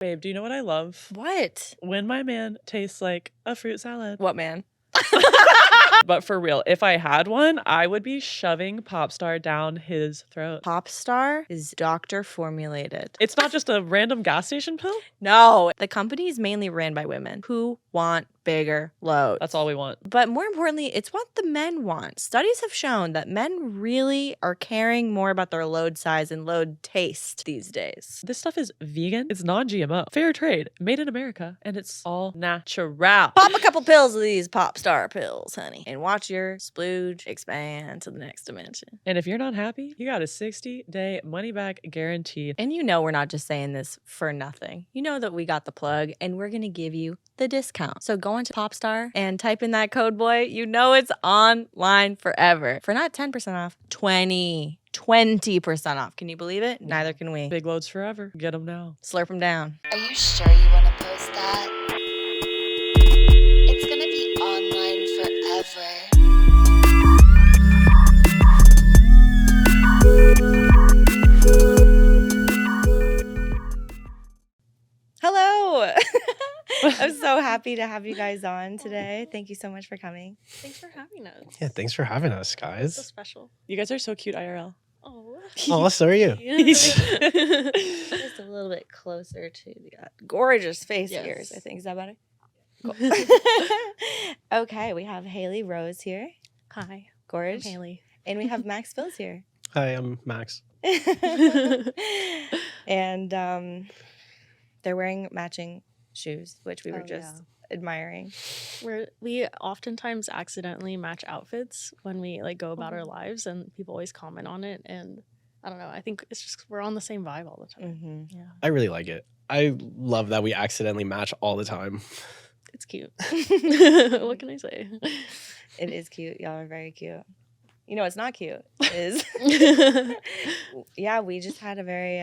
Babe, do you know what I love? What? When my man tastes like a fruit salad. What man? But for real, if I had one, I would be shoving Popstar down his throat. Popstar is doctor formulated. It's not just a random gas station pill? No, the company is mainly ran by women who want bigger loads. That's all we want. But more importantly, it's what the men want. Studies have shown that men really are caring more about their load size and load taste these days. This stuff is vegan, it's non-GMO, fair trade, made in America, and it's all natural. Pop a couple pills of these Popstar pills, honey, and watch your splooge expand to the next dimension. And if you're not happy, you got a 60-day money-back guaranteed. And you know we're not just saying this for nothing. You know that we got the plug, and we're going to give you the discount. So go into Popstar and type in that code, boy. You know it's online forever. For not 10% off, 20% off. Can you believe it? Neither can we. Big loads forever. Get them now. Slurp them down. Are you sure you want to post that? It's gonna be online forever. Hello. I'm so happy to have you guys on today. Thank you so much for coming. Thanks for having us. Yeah, thanks for having us, So guys. special. You guys are so cute IRL. Oh. Oh, so are you. Just a little bit closer to the gorgeous face of yours, I think. Is that better? Cool. Okay, we have Hailey Rose here. Hi, I'm Gorge. Hailey. And we have Max Fills here. Hi, I'm Max. And they're wearing matching shoes, which we were Oh, just admiring. We oftentimes accidentally match outfits when we like go about our lives, and people always comment on it. And I don't know. I think it's just we're on the same vibe all the time. Mm-hmm. Yeah, I really like it. I love that we accidentally match all the time. it's cute. What can I say? It is cute. Y'all are very cute. You know what's not cute is, yeah, we just had a very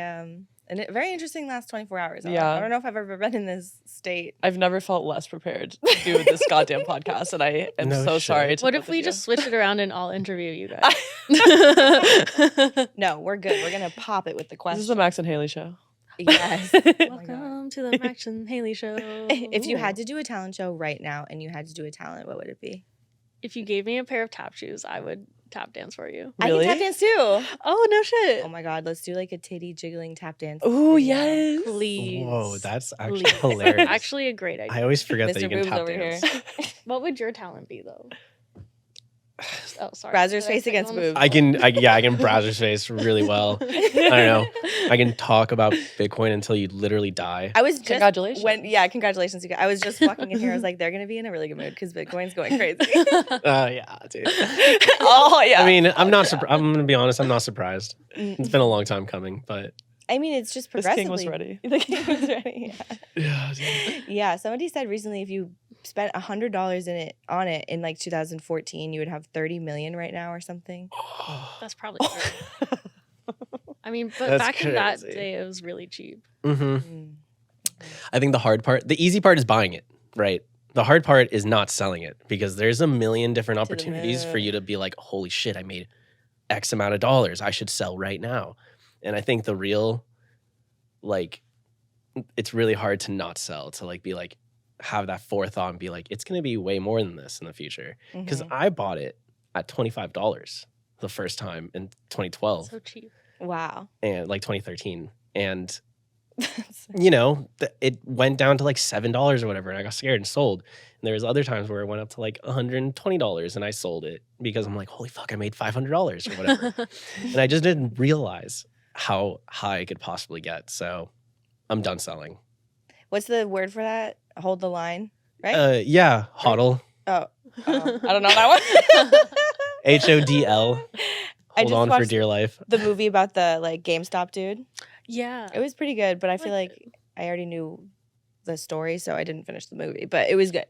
interesting last 24 hours. Yeah. I don't know if I've ever been in this state. I've never felt less prepared to do this goddamn podcast, and I am No so shit. sorry. To What both if we of just you. switch it around and I'll interview you guys? No, we're good. We're going to pop it with the This question. is the Max and Hailey show. Yes. Welcome to the Max and Hailey show. If you had to do a talent show right now and you had to do a talent, what would it be? If you gave me a pair of tap shoes, I would tap dance for you. Really? I can tap dance too. Oh no shit! Oh my God, let's do like a titty jiggling tap dance. Oh, video. yes. Please. Whoa, that's actually Please. hilarious. Actually, a great idea. I always forget that Mr. you can Boobs tap over dance. here. What would your talent be though? Oh, sorry. Brazzers Did I face put you against on the boobs. I can Brazzers face really well. I don't know. I can talk about Bitcoin until you literally die. I was just Congratulations. Congratulations, you guys. I was just walking in here. I was like, they're gonna be in a really good mood because Bitcoin's going crazy. Yeah, dude. Oh yeah. I mean, I'm gonna be honest. I'm not surprised. It's been a long time coming, but I mean, it's just This progressively. king was ready. The king was ready. Yeah. yeah, dude. Yeah. Somebody said recently, if you spent $100 on it in like 2014, you would have 30 million right now or something. That's probably true. I mean, but That's back in that crazy. day, it was really cheap. Mm. I think the easy part is buying it, right? The hard part is not selling it because there's a million different the opportunities for moon. you to be like, holy shit, I made X amount of dollars. I should sell right now. And I think the real, like, it's really hard to not sell, to like be like, have that forethought and be like, it's going to be way more than this in the future. Because Mhm. I bought it at $25 the first time in 2012 So cheap. Wow. and like 2013. And you know, it went down to like $7 or whatever, and I got scared and sold. And there was other times where it went up to like $120 and I sold it because I'm like, holy fuck, I made $500 or whatever. And I just didn't realize how high it could possibly get. So I'm done selling. What's the word for that? Hold the line, right? Yeah, hodl. I don't know that one. HODL. I Hold just on for watched dear life. the movie about the like GameStop dude. Yeah. It was pretty good, but I feel liked like I already knew the story, so I didn't finish the movie. But it was good.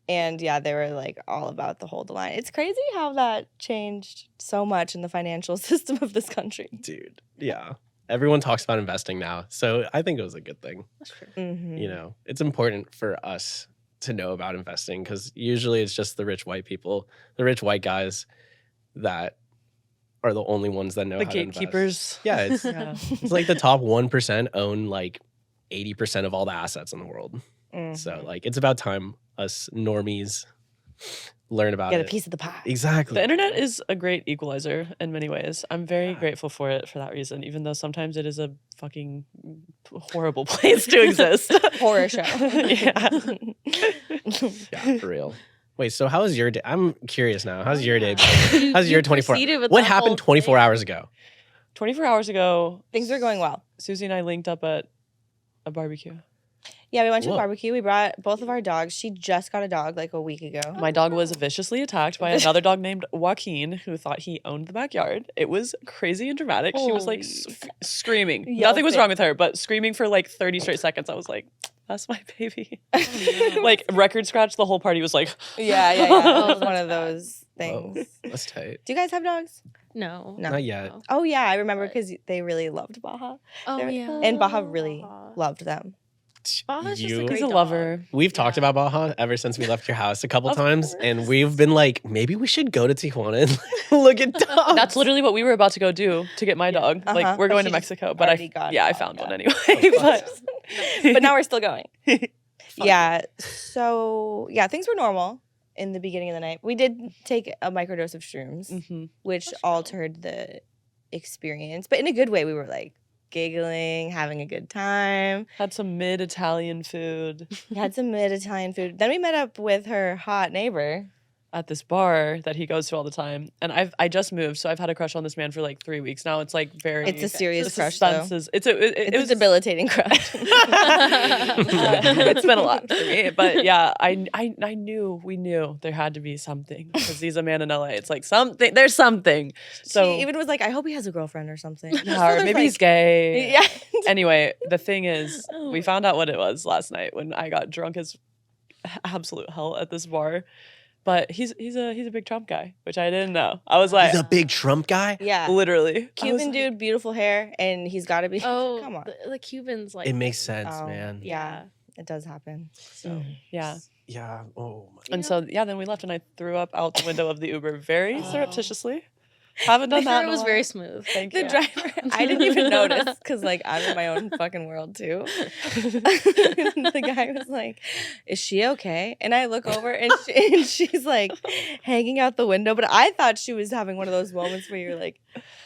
And yeah, they were like all about the hold the line. It's crazy how that changed so much in the financial system of this country. Dude, yeah. Everyone talks about investing now. So I think it was a good thing. That's true. Mm-hmm. You know, it's important for us to know about investing because usually it's just the rich white people, the rich white guys that are the only ones that know The how to invest. gatekeepers. Yeah, it's Yeah. it's like the top 1% own like 80% of all the assets in the world. Mhm. So like it's about time us normies learn about Get it. a piece of the pie. Exactly. The internet is a great equalizer in many ways. I'm very Yeah. grateful for it for that reason, even though sometimes it is a fucking horrible place to exist. Horror show. Yeah. Yeah, for real. Wait, so how was your day? I'm curious now. How's your day? You- How's you your 24? proceeded with What that happened whole 24 thing. hours ago? 24 hours ago, Things are going well. Susie and I linked up at a barbecue. Yeah, we went to Whoa. a barbecue. We brought both of our dogs. She just got a dog like a week ago. My dog was viciously attacked by another dog named Joaquin, who thought he owned the backyard. It was crazy and dramatic. She was like screaming. Nothing was Yelping. wrong with her, but screaming for like 30 straight seconds. I was like, that's my baby. no. Like record scratch, the whole party was like, Yeah. It Oh, was one that's of those Whoa, things. that's tight. Do you guys have dogs? No. No. Not yet. No. Oh yeah, I remember But- because they really loved Baja. Oh They're- yeah. And Baja really Baja. loved them. Baja's just a You- great he's a dog. lover. We've talked Yeah. about Baja ever since we left your house a couple Of times, course. and we've been like, maybe we should go to Tijuana and look at dogs. That's literally what we were about to go do to get my dog. Uh-huh. Like we're But going she to just Mexico, but already got I it. found Yeah. one anyway. but But now we're still going. Fun. Yeah. So yeah, things were normal in the beginning of the night. We did take a microdose of shrooms, Mhm. which That's real. altered the experience, but in a good way. We were like giggling, having a good time. Had some mid-Italian food We had some mid-Italian food. Then we met up with her hot neighbor. at this bar that he goes to all the time. And I just moved, so I've had a crush on this man for like 3 weeks now. It's like very It's a serious the crush, though. suspense is it It's was a debilitating crush. it's been a lot for me, but yeah, I knew we knew there had to be something because he's a man in LA. It's like something. There's something. So she even was like, I hope he has a girlfriend or something. yeah, So or there's, maybe he's like- gay. Yeah. Anyway, the thing is, Oh. we found out what it was last night when I got drunk as absolute hell at this bar. But he's a big Trump guy, which I didn't know. I was like, He's a big Trump guy. Yeah. literally I was Cuban like- dude, beautiful hair, and he's got to be. Oh, come on. The Cubans like It makes sense, Oh, man. Yeah, it does happen. So Yeah. Yeah. Oh my. And so yeah, then we left and I threw up out the window of the Uber very Oh. surreptitioally. Haven't the done that. driver in a was while. very smooth. Thank The you. driver, I didn't even notice because like I'm in my own fucking world too. The guy was like, "Is she okay?" And I look over and, she's like hanging out the window. But I thought she was having one of those moments where you're like,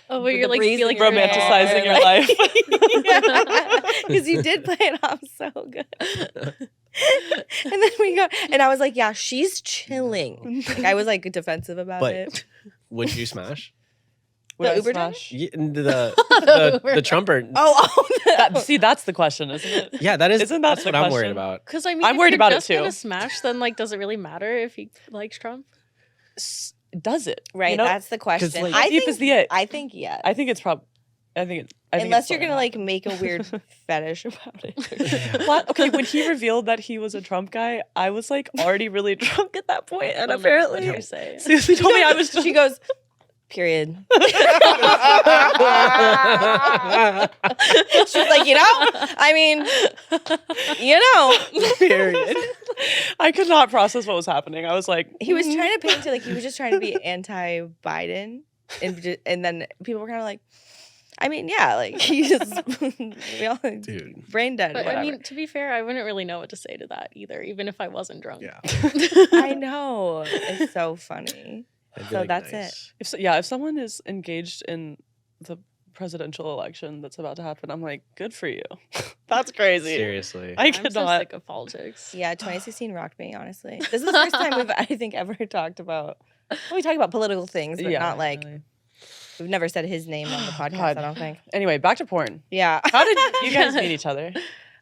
Oh, with where you're the like breeze in feeling your hair, romanticizing your like- life. because you did play it off so good. And then we go, and I was like, "Yeah, she's chilling." Like, I was like defensive about But- it. Would you smash? Would The I Uber driver? smash? Yeah, the Trumper. Oh, See, that's the question, isn't it? Yeah, that is. Isn't that that's the what I'm worried question? about. Because I mean, I'm if worried you're about it just gonna too. Smash, then like, does it really matter if he likes Trump? Does it? right. You know? That's the question. like- How I deep think, is the it? I think yes. I think it's probably. I think Unless it's you're going gonna like make a weird fetish about it. What? Okay, when he revealed that he was a Trump guy, I was like already really drunk at that point, and apparently What you say? Susie told me I was just. She goes, period. She's like, I mean, Period. I could not process what was happening. I was like, he was trying to paint it like he was just trying to be anti-Biden, and then people were kind of like, I mean, yeah, like he just we all Dude. brain dead. But whatever. I mean, to be fair, I wouldn't really know what to say to that either, even if I wasn't drunk. Yeah. I know it's so funny. I'd be So like, that's it. nice. if someone is engaged in the presidential election that's about to happen, I'm like, good for you. That's crazy. Seriously. I I'm could so not. sick of politics. Yeah, 2016 rocked me, honestly. This is the first time we've, I think, ever talked about. Well, we talk about political things, but not like really. we've never said his name on the podcast. God. I don't think. Anyway, back to porn. Yeah. How did you guys meet each other?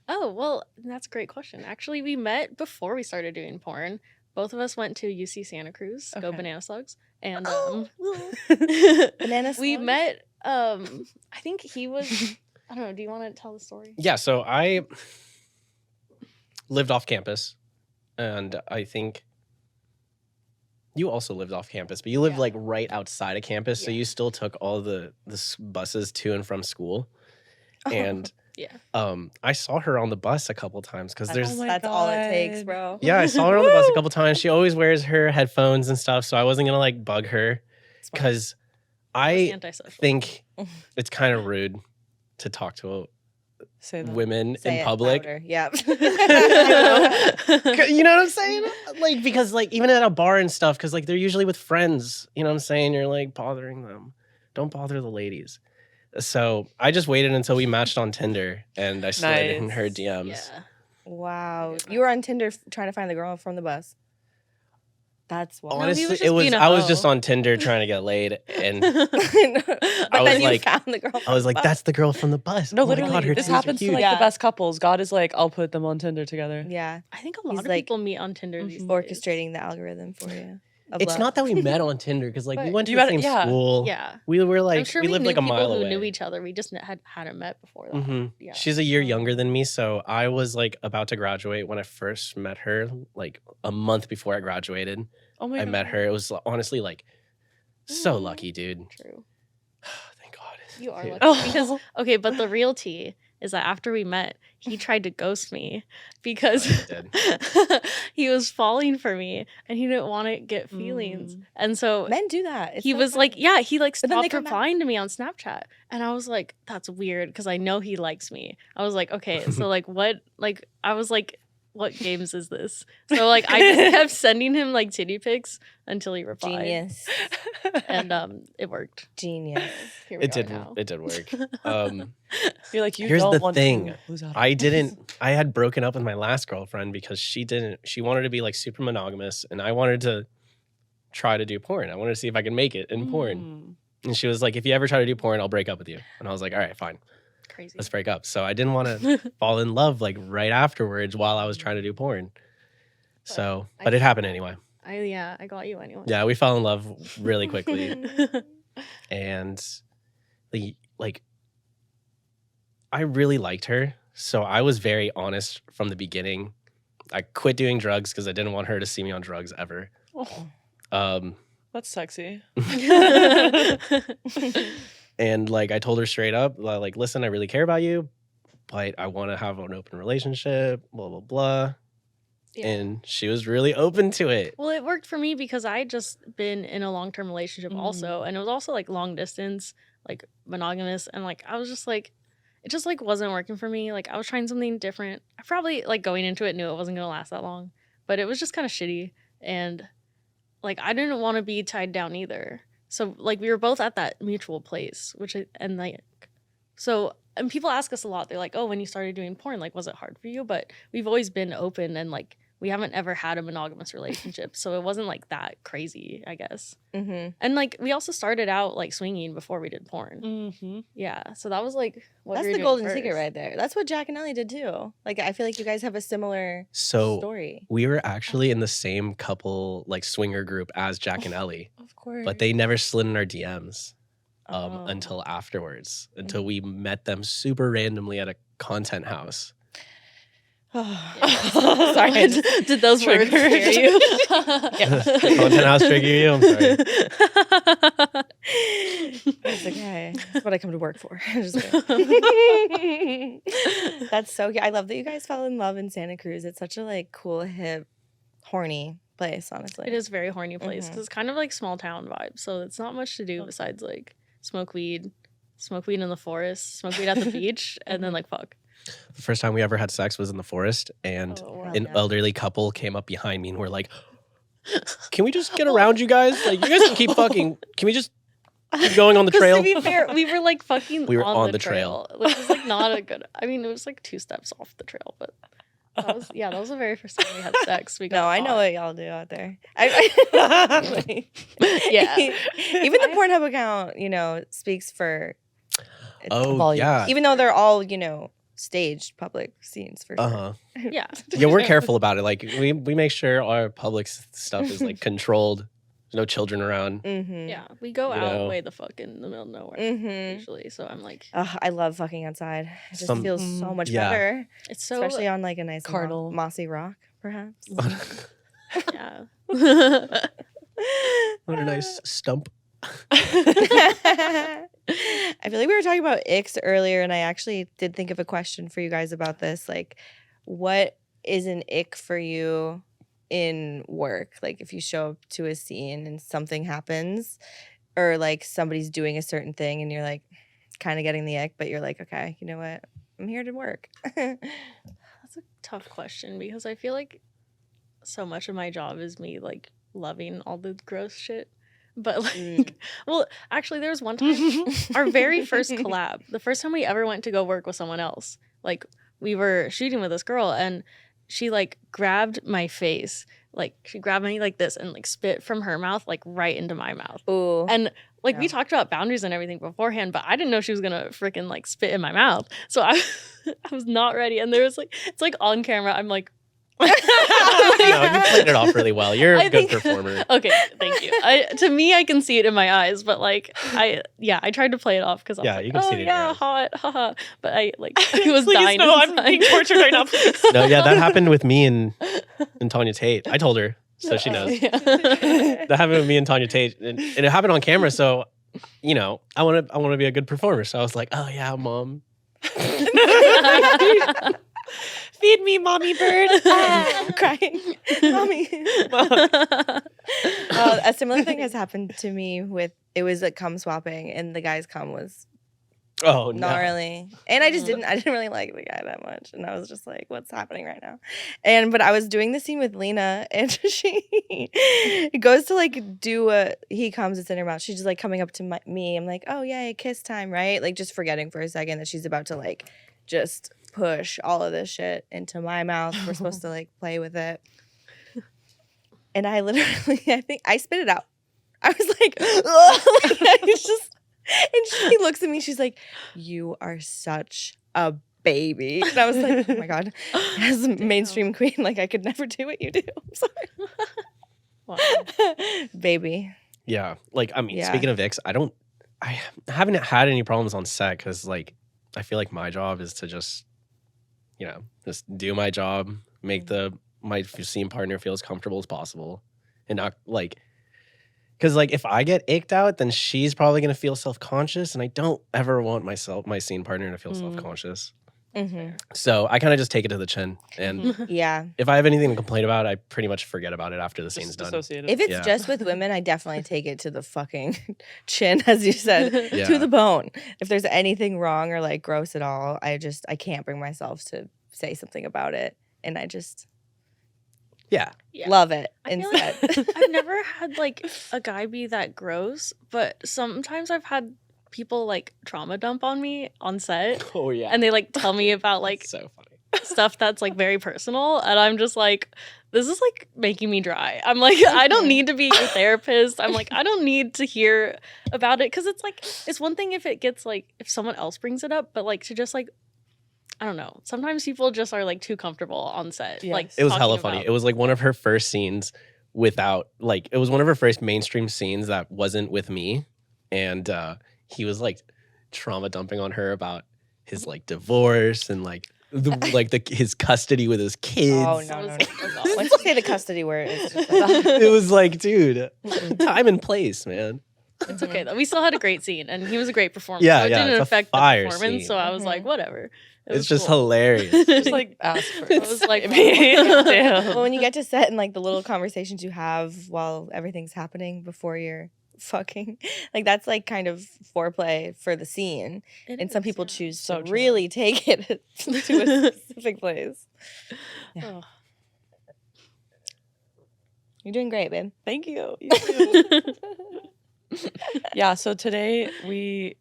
Oh, well, that's a great question. Actually, we met before we started doing porn. Both of us went to UC Santa Cruz, go Okay. Banana Slugs. And Banana we slugs? met, I think he was, I don't know, do you want to tell the story? Yeah, so I lived off campus, and I think you also lived off campus, but you lived Yeah. like right outside of campus, so Yeah. you still took all the buses to and from school. And Yeah. I saw her on the bus a couple times because there's Oh my That's all it takes, God. bro. yeah, I saw her on the bus a couple times. She always wears her headphones and stuff, so I wasn't gonna like bug her because I Antisocial. think it's kind of rude to talk to Say that. women Say in it public. louder. Yeah. You know what I'm saying? Like, because like even at a bar and stuff, because like they're usually with friends. You know what I'm saying? You're like bothering them. Don't bother the ladies. So I just waited until we matched on Tinder, and I slid in her Nice. DMs. Yeah. Wow. You were on Tinder trying to find the girl from the bus. That's wild. No, he was Honestly, just being a I was just hoe. on Tinder trying to get laid, and but I was then you like- found the girl. I was like, "That's the girl from the bus." No, Oh my literally, God, her this titties are happens to huge. like Yeah. the best couples. God is like, I'll put them on Tinder together. Yeah, I think a He's lot of like- people meet on Tinder these days. orchestrating the algorithm for you. of It's love. not that we met on Tinder because like we But went to you the met- same yeah. school. Yeah. We were like I'm sure we we lived knew like a people mile who away. knew each other. We just hadn't met before that. hmm Yeah. She's a year Oh. younger than me, so I was like about to graduate when I first met her. Like a month before I graduated, Oh my I God. met her. It was honestly like so Aw. lucky, dude. True. Thank God. You are Dude. lucky. Because okay, but the real tea is that after we met, he tried to ghost me because Oh, he he was falling for me and he didn't want to get feelings. And so Men do that. It's he so was like, funny. yeah, he like But then they stopped come back. replying to me on Snapchat. And I was like, that's weird because I know he likes me. I was like, okay, so like what like I was like, what games is this? So like I just kept sending him like titty pics until he replied. Genius. And it worked. Genius. Here we It are did. now. It did work. Um, You're like, you Here's don't the want thing. to lose out. I didn't. I had broken up with my last girlfriend because she didn't. She wanted to be like super monogamous, and I wanted to try to do porn. I wanted to see if I could make it in porn. Mm. And she was like, "If you ever try to do porn, I'll break up with you." And I was like, "All right, fine, Crazy. let's break up." So I didn't want to fall in love like right afterwards while I was trying to do porn. So, but it happened anyway. I got you anyway. Yeah, we fell in love really quickly, and like I really liked her. So I was very honest from the beginning. I quit doing drugs because I didn't want her to see me on drugs ever. Oh, Um, that's sexy. and like I told her straight up, like, listen, I really care about you, but I want to have an open relationship, blah, blah, blah. Yeah. And she was really open to it. Well, it worked for me because I had just been in a long-term relationship also, and it was also like long distance, like monogamous, and like I was just like, it just like wasn't working for me. Like I was trying something different. I probably like going into it knew it wasn't gonna last that long, but it was just kind of shitty, and like I didn't want to be tied down either. So like we were both at that mutual place, and people ask us a lot. They're like, "Oh, when you started doing porn, like was it hard for you?" But we've always been open and like we haven't ever had a monogamous relationship, so it wasn't like that crazy, I guess. Mm-hmm. And like we also started out like swinging before we did porn. Mm-hmm. Yeah, so that was like what That's we were the doing golden first. secret right there. That's what Jack and Ellie did too. Like I feel like you guys have a similar So story. we were actually in the same couple, like swinger group as Jack and Ellie, Of course. but they never slid in our DMs Oh. until afterwards, until we met them super randomly at a content house. Sorry. Did those words Triggered. scare you? Content house trigger you? I'm sorry. It's okay. That's what I come to work for. Just kidding. That's so cute. I love that you guys fell in love in Santa Cruz. It's such a like cool, hip, horny place, honestly. It is a very horny place Mhm. because it's kind of like small town vibe. So it's not much to do besides like smoke weed in the forest, smoke weed at the beach, and then like fuck. The first time we ever had sex was in the forest, and Oh, wow. an yeah. elderly couple came up behind me and were like, "Can we just get around you guys? Like, you guys can keep fucking. Can we just keep going on the 'Cause trail?" To be fair, we were like fucking We were on on the the trail. trail, which is like not a good. I mean, it was like 2 steps off the trail, but that was the very first time we had sex. We got No, I know caught. what y'all do out there. Yeah. Even the Pornhub account, speaks for its Oh, volumes. yeah. Even though they're all, staged public scenes for Uh sure. huh. Yeah. Yeah, we're careful about it. Like, we make sure our public stuff is like controlled. There's no children around. Mm-hmm. Yeah. We go You out know. way the fuck in the middle of nowhere Mm-hmm. usually. So I'm like, I love fucking outside. It just Some- feels so much Yeah. better. it's so Especially on like a nice Carnal. mossy rock, perhaps. yeah. What a nice stump. I feel like we were talking about icks earlier, and I actually did think of a question for you guys about this. Like, what is an ick for you in work? Like, if you show up to a scene and something happens, or like somebody's doing a certain thing and you're like kind of getting the ick, but you're like, okay, you know what? I'm here to work. That's a tough question because I feel like so much of my job is me like loving all the gross shit. But like, well, actually, there was one time, our very first collab, the first time we ever went to go work with someone else. Like, we were shooting with this girl, and she like grabbed my face, like she grabbed me like this, and like spit from her mouth like right into my mouth. Ooh. And like we Yeah. talked about boundaries and everything beforehand, but I didn't know she was gonna freaking like spit in my mouth. So I was not ready. And there was like, it's like on camera, I'm like. No, you played it off really well. You're I a good think- performer. Okay, thank you. To me, I can see it in my eyes, but like I tried to play it off because I was Yeah, like, you can oh see it in your yeah, eyes. hot, haha. But I like I was Please, dying. no, I'm inside. being tortured right now. Please. No, yeah, that happened with me and Tanya Tate. I told her, so she knows. Yeah. That happened with me and Tanya Tate, and it happened on camera. So, you know, I want to be a good performer. So I was like, oh yeah, mom. Feed me, mommy bird. I'm crying. Mommy. A similar thing has happened to me with, it was like cum swapping, and the guy's cum was Oh no. gnarly. And I didn't really like the guy that much. And I was just like, what's happening right now? But I was doing the scene with Lena, and she goes to like do he comes, it's in her mouth. She's just like coming up to me. I'm like, oh yeah, kiss time, right? Like just forgetting for a second that she's about to like just push all of this shit into my mouth. We're supposed to like play with it. And I literally, I think I spit it out. I was like, I was just, and she looks at me, she's like, you are such a baby. And I was like, oh my God, as a mainstream queen, like I could never do what you do. I'm sorry. Wow. Baby. Yeah, like I mean, Yeah. speaking of icks, I haven't had any problems on set because like I feel like my job is to just, you know, just do my job, make my scene partner feel as comfortable as possible, and not like, because like if I get icked out, then she's probably gonna feel self-conscious, and I don't ever want my scene partner to feel self-conscious. Mm-hmm. So I kind of just take it to the chin, and Yeah. if I have anything to complain about, I pretty much forget about it after the scene's Just done. dissociated. If it's Yeah. just with women, I definitely take it to the fucking chin, as you said, Yeah. to the bone. If there's anything wrong or like gross at all, I can't bring myself to say something about it. And I just Yeah. Yeah. love it I feel instead. like I've never had like a guy be that gross, but sometimes I've had people like trauma dump on me on set, Oh yeah. and they like tell me about like so funny. stuff that's like very personal, and I'm just like, this is like making me dry. I'm like, I don't need to be your therapist. I'm like, I don't need to hear about it, because it's like, it's one thing if it gets like, if someone else brings it up, but like to just like, I don't know, sometimes people just are like too comfortable on set. Yes. Like It was talking hella funny. about- It was like one of her first scenes without like it was one of her first mainstream scenes that wasn't with me, and he was like trauma dumping on her about his like divorce and like his custody with his kids. Oh, That no, was no, like, no. oh, God. Once you say the custody word, it's just like, It was like, dude, time and place, man. It's okay though. We still had a great scene, and he was a great performer. Yeah, so it yeah, didn't it's a affect the fire performance. scene. So I was like, whatever. It It's was just cool. hilarious. Just like ask for I was like, Damn. well, when you get to set and like the little conversations you have while everything's happening before you're fucking, like that's like kind of foreplay for the scene. It And some is, people yeah. choose So to true. really take it to a specific place. Yeah. Oh. You're doing great, babe. Thank you. You too. Yeah, so today we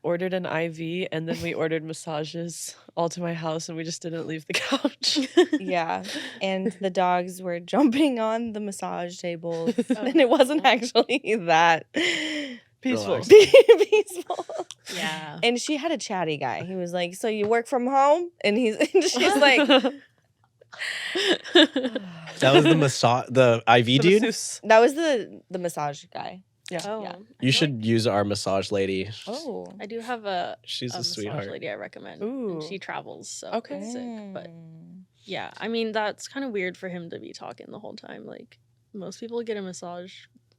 ordered an IV, and then we ordered massages all to my house, and we just didn't leave the couch. Yeah. And the dogs were jumping on the massage table. Oh. And it wasn't actually that Peaceful. Relax. peaceful. Yeah. And she had a chatty guy. He was like, "So you work from home?" And she's like, That was the IV dude. Masseuse. that was the massage guy. Yeah. Oh, Yeah. You should use our massage lady. Oh. I do have a She's a massage sweetheart. lady I recommend. Ooh. And she travels, so Okay. it's sick. But Mm. yeah, I mean that's kind of weird for him to be talking the whole time. Like most people get a massage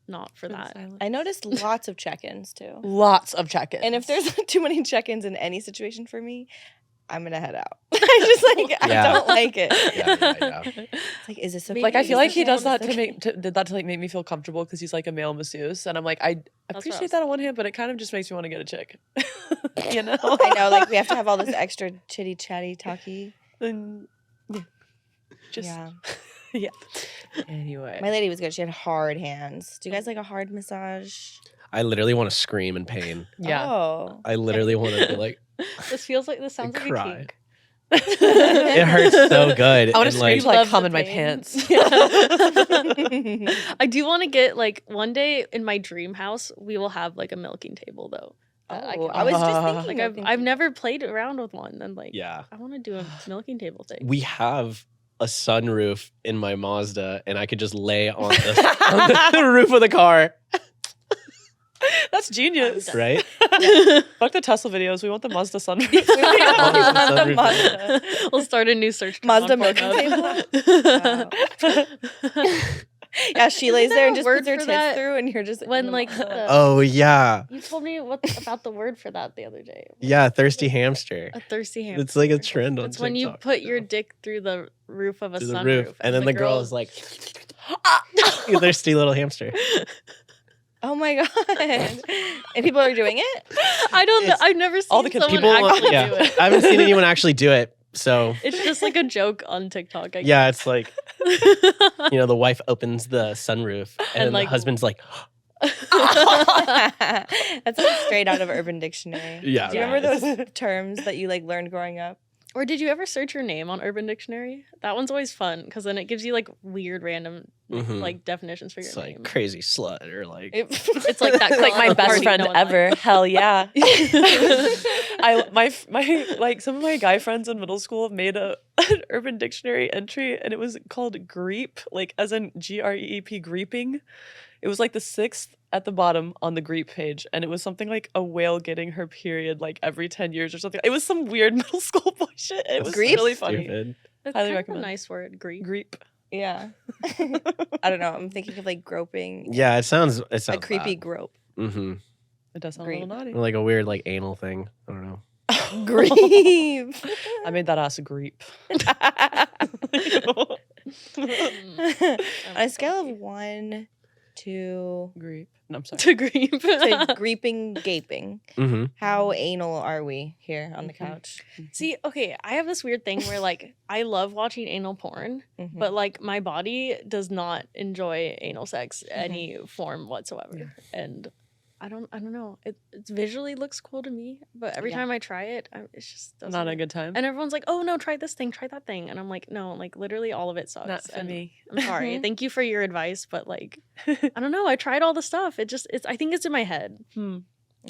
not for that. I noticed lots of check-ins too. Lots of check-ins. And if there's too many check-ins in any situation for me, I'm gonna head out. I just like I Yeah. don't like it. Yeah. It's like, is this okay? Like I feel Is like this he okay? does Is that this to okay? did that to like make me feel comfortable because he's like a male masseuse, and I'm like I what I appreciate was that on one hand, but it kind of just makes me want to get a chick. You know? I know, like we have to have all this extra chitty chatty talky. And, yeah. Just Yeah. yeah. Anyway, My lady was good. She had hard hands. Do you guys like a hard massage? I literally want to scream in pain. yeah. Oh. I literally want to be like, This sounds like cry. a kink. it hurts so good. I want and, to scream Love like the come in my pain. pants. I do want to get like one day in my dream house, we will have like a milking table though. that Oh, can- I was just Uh, thinking. like I've never played around with one, and like yeah. I want to do a milking table thing. We have a sunroof in my Mazda, and I could just lay on the roof of the car, That's genius. right? Fuck the Tesla videos. We want the Mazda sunroof. The Mazda. We'll start a new search term Mazda on milking Pornhub. Yeah, she lays there and there a just word puts her for tits that? through, and you're just in When the like Mazda. Oh yeah, you told me about the word for that the other day. yeah. Thirsty hamster. A thirsty hamster. It's like a trend on It's when you TikTok put your now. dick through the roof of a Through the sunroof, roof, and then the girl is like, you thirsty little hamster. Oh my god! And people are doing it. I don't know. It's- I've never seen all the kids- someone People, actually yeah. do it. I haven't seen anyone actually do it. So It's just like a joke on TikTok. I yeah, it's like the wife opens the sunroof, and then like- the husband's like, That's like straight out of Urban Dictionary. Yeah, Do you right. remember those terms that you like learned growing up? Or did you ever search your name on Urban Dictionary? That one's always fun because then it gives you like weird random Mhm. like definitions for your it's like name. crazy slut or like It's like that Like my girl at the best party friend no one ever. likes. Hell yeah. My like some of my guy friends in middle school made an Urban Dictionary entry, and it was called Greep, like as in GREEP, greeping. It was like the 6th at the bottom on the Greep page, and it was something like a whale getting her period like every 10 years or something. It was some weird middle school bullshit. It was Greep? really funny. stupid. It's Highly kind recommend. of a nice word, Greek. Greep. Yeah. I don't know. I'm thinking of like groping. Yeah, it sounds A creepy grope. Mm-hmm. It does sound Greep. a little naughty. Like a weird like anal thing. I don't know. Grieve. I made that ass a Greep. On a scale of 1 to Greep. No, I'm sorry. To Greek. to greeping, gaping, Mm-hmm. how anal are we here on the couch? See, okay, I have this weird thing where like I love watching anal porn, Mhm. but like my body does not enjoy anal sex any form whatsoever. Yeah. And I don't know. It visually looks cool to me, but every Yeah. time I try it, it's just doesn't. Not a good time. And everyone's like, "Oh no, try this thing, try that thing," and I'm like, "No, like literally all of it sucks." Not for and me. I'm sorry. Thank you for your advice, but like, I don't know. I tried all the stuff. It's. I think it's in my head Hmm.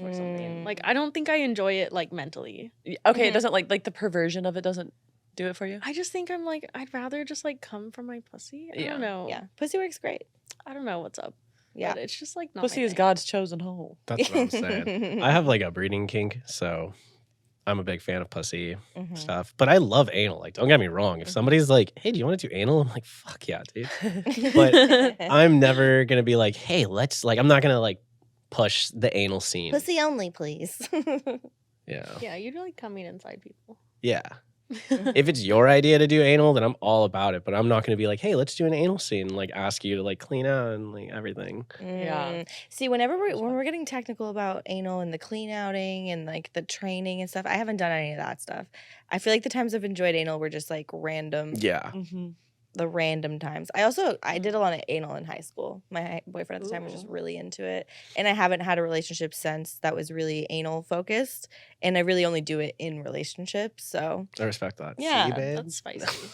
or something. Mm. Like I don't think I enjoy it like mentally. Okay, Mhm. it doesn't like the perversion of it doesn't do it for you. I just think I'm like I'd rather just like come from my pussy. I Yeah. don't know. Yeah, pussy works great. I don't know what's up. Yeah. But it's just like not Pussy my is thing. God's chosen hole. That's what I'm saying. I have like a breeding kink, so I'm a big fan of pussy Mhm. stuff. But I love anal. Like, don't get me wrong. If somebody's like, "Hey, do you want to do anal?" I'm like, "Fuck yeah, dude." But I'm never gonna be like, "Hey, let's like." I'm not gonna like push the anal scene. Pussy only, please. Yeah. Yeah, you'd like coming inside people. Yeah. If it's your idea to do anal, then I'm all about it. But I'm not gonna be like, "Hey, let's do an anal scene." And, like, ask you to like clean out and like everything. Yeah. See, when we're getting technical about anal and the clean outing and like the training and stuff, I haven't done any of that stuff. I feel like the times I've enjoyed anal were just like random, Yeah. Mm-hmm. the random times. I did a lot of anal in high school. My boyfriend at the time was just really into it, and I haven't had a relationship since that was really anal focused. And I really only do it in relationships. So I respect that. Yeah, See, babe? That's spicy.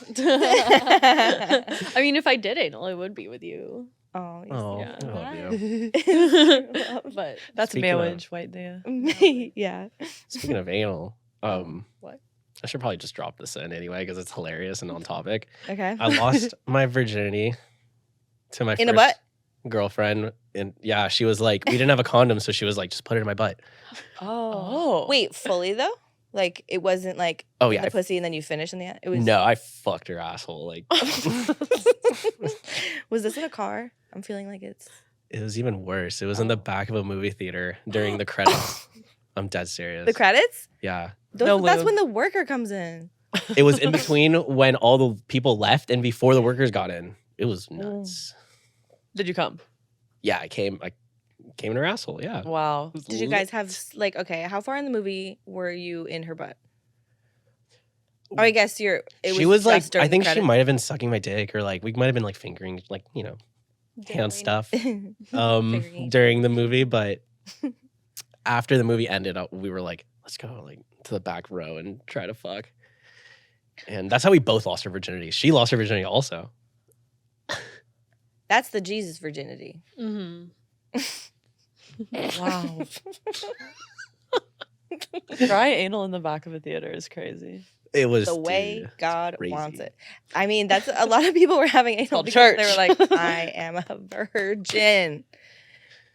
I mean, if I did anal, it would be with you. oh, Oh, Yeah. I love that. you. But That's Speaking male of- age, white there. Yeah. Speaking of anal, what? I should probably just drop this in anyway because it's hilarious and on topic. Okay. I lost my virginity to my In a first butt? girlfriend, and yeah, she was like, we didn't have a condom, so she was like, just put it in my butt. Oh. Wait, fully though? Like it wasn't like Oh in yeah, the pussy and then you finish in the end. It was no, I fucked her asshole. Like Was this in a car? I'm feeling like it's it was even worse. It was in the Oh. back of a movie theater during the credits. I'm dead serious. the credits? Yeah, No That's lube. when the worker comes in. It was in between when all the people left and before the workers got in. It was nuts. Did you come? Yeah, I came in her asshole. Yeah. Wow. It was Did you guys have lit. like okay? How far in the movie were you in her butt? Oh, I guess She was like, just during I the think she credits. might have been sucking my dick, or like we might have been like fingering, like hand Diddling. stuff, Fingering. during the movie. But after the movie ended, we were like, let's go like to the back row and try to fuck. And that's how we both lost our virginity. She lost her virginity also. That's the Jesus virginity. Mm-hmm. Wow. Try anal in the back of a theater is crazy. It was The way dude, God crazy. wants it. I mean, that's a lot of people were having anal called because they church. were like, I am a virgin.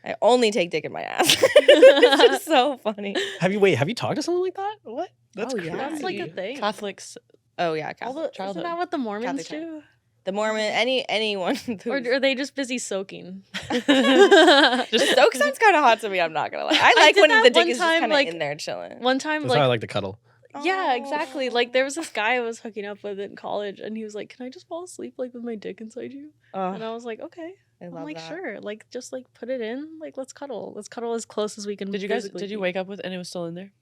I only take dick in my ass. It's just so funny. Have you talked to someone like that? What? That's Oh, yeah. That's like a crazy. thing. Catholics. Oh yeah, All Catholic. the, childhood. isn't that what the Mormons Catholic do? The Mormon, anyone who's Or are they just busy soaking? the soak sounds kind of hot to me. I'm not gonna lie. I like did when that the dick one is just time, kind of like- in there chilling. One time, That's how I like, like to cuddle. yeah, exactly. Like, there was this guy I was hooking up with in college, and he was like, "Can I just fall asleep like with my dick inside you?" And I was like, "Okay." I I'm love like, that. "Sure." Like, just like put it in. Like, let's cuddle. Let's cuddle as close as we can. Did you physically wake up with and it was still in there?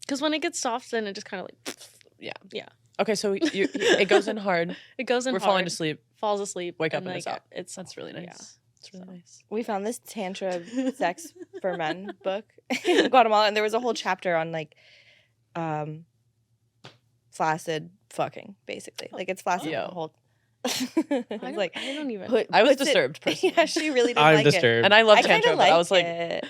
Because when it gets soft, then it just kind of like Okay, so it goes in hard. it goes in. We're falling hard, to sleep. falls asleep. Wake up and like, it's out. It's That's really nice. Yeah. It's really So. nice. We found this Tantra Sex for Men book in Guatemala, and there was a whole chapter on like flaccid fucking, basically. Like it's flaccid Yo. the whole. I It's don't, like I don't even. I was puts it- disturbed personally. Yeah, she really didn't I'm like it. disturbed. And I love I kind tantra, of but like I was like, it.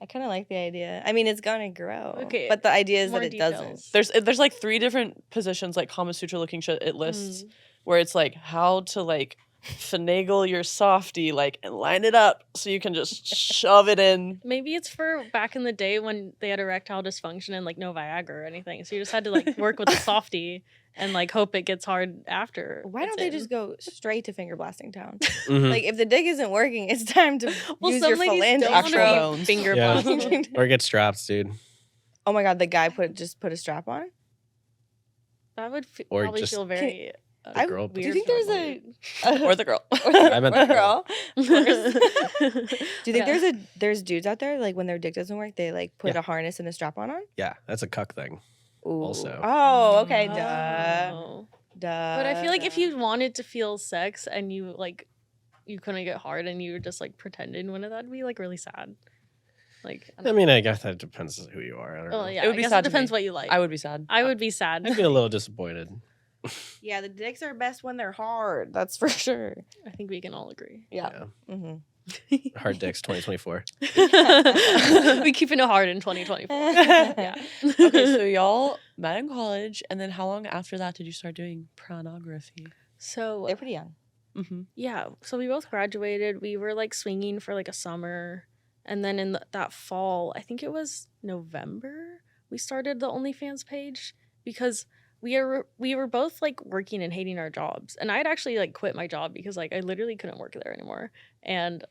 I kind of like the idea. I mean, it's gonna grow. Okay, but the idea is more that it details. doesn't. there's like 3 different positions, like Kama Sutra looking shit it lists, where it's like how to like finagle your softie, like, and line it up so you can just shove it in. Maybe it's for back in the day when they had erectile dysfunction and like no Viagra or anything. So you just had to like work with a softie and like hope it gets hard after. Why don't it's they in. just go straight to finger blasting town? Mhm. Like if the dick isn't working, it's time to Well, use some your ladies phalange. don't Actual want bones. to be finger Yeah. blasted. Or get straps, dude. Oh my god, the guy just put a strap on. That would Or probably just feel very I- girl do you weird think for there's a a Or the girl. I meant or the girl? boy. Do you think there's dudes out there like when their dick doesn't work, they like put Yeah. a harness and a strap on? Yeah, that's a cuck thing. Ooh. Also. Oh, okay, duh, Oh. duh. But I feel like if duh. you wanted to feel sex and you like you couldn't get hard and you were just like pretending when that'd be like really sad. Like I mean, I guess that depends on who you are. I don't know. oh yeah, It would be I guess sad it to depends me. what you like. I would be sad. I would be sad. I'd be a little disappointed. Yeah, the dicks are best when they're hard. That's for sure. I think we can all agree. Yeah. Mm-hmm. Hard dicks 2024. We keeping it hard in 2024. Yeah. Okay, so y'all met in college, and then how long after that did you start doing pornography? So They're pretty young. Mm-hmm. yeah, so we both graduated. We were like swinging for like a summer, and then in that fall, I think it was November, we started the OnlyFans page because we were both like working and hating our jobs, and I'd actually like quit my job because like I literally couldn't work there anymore, and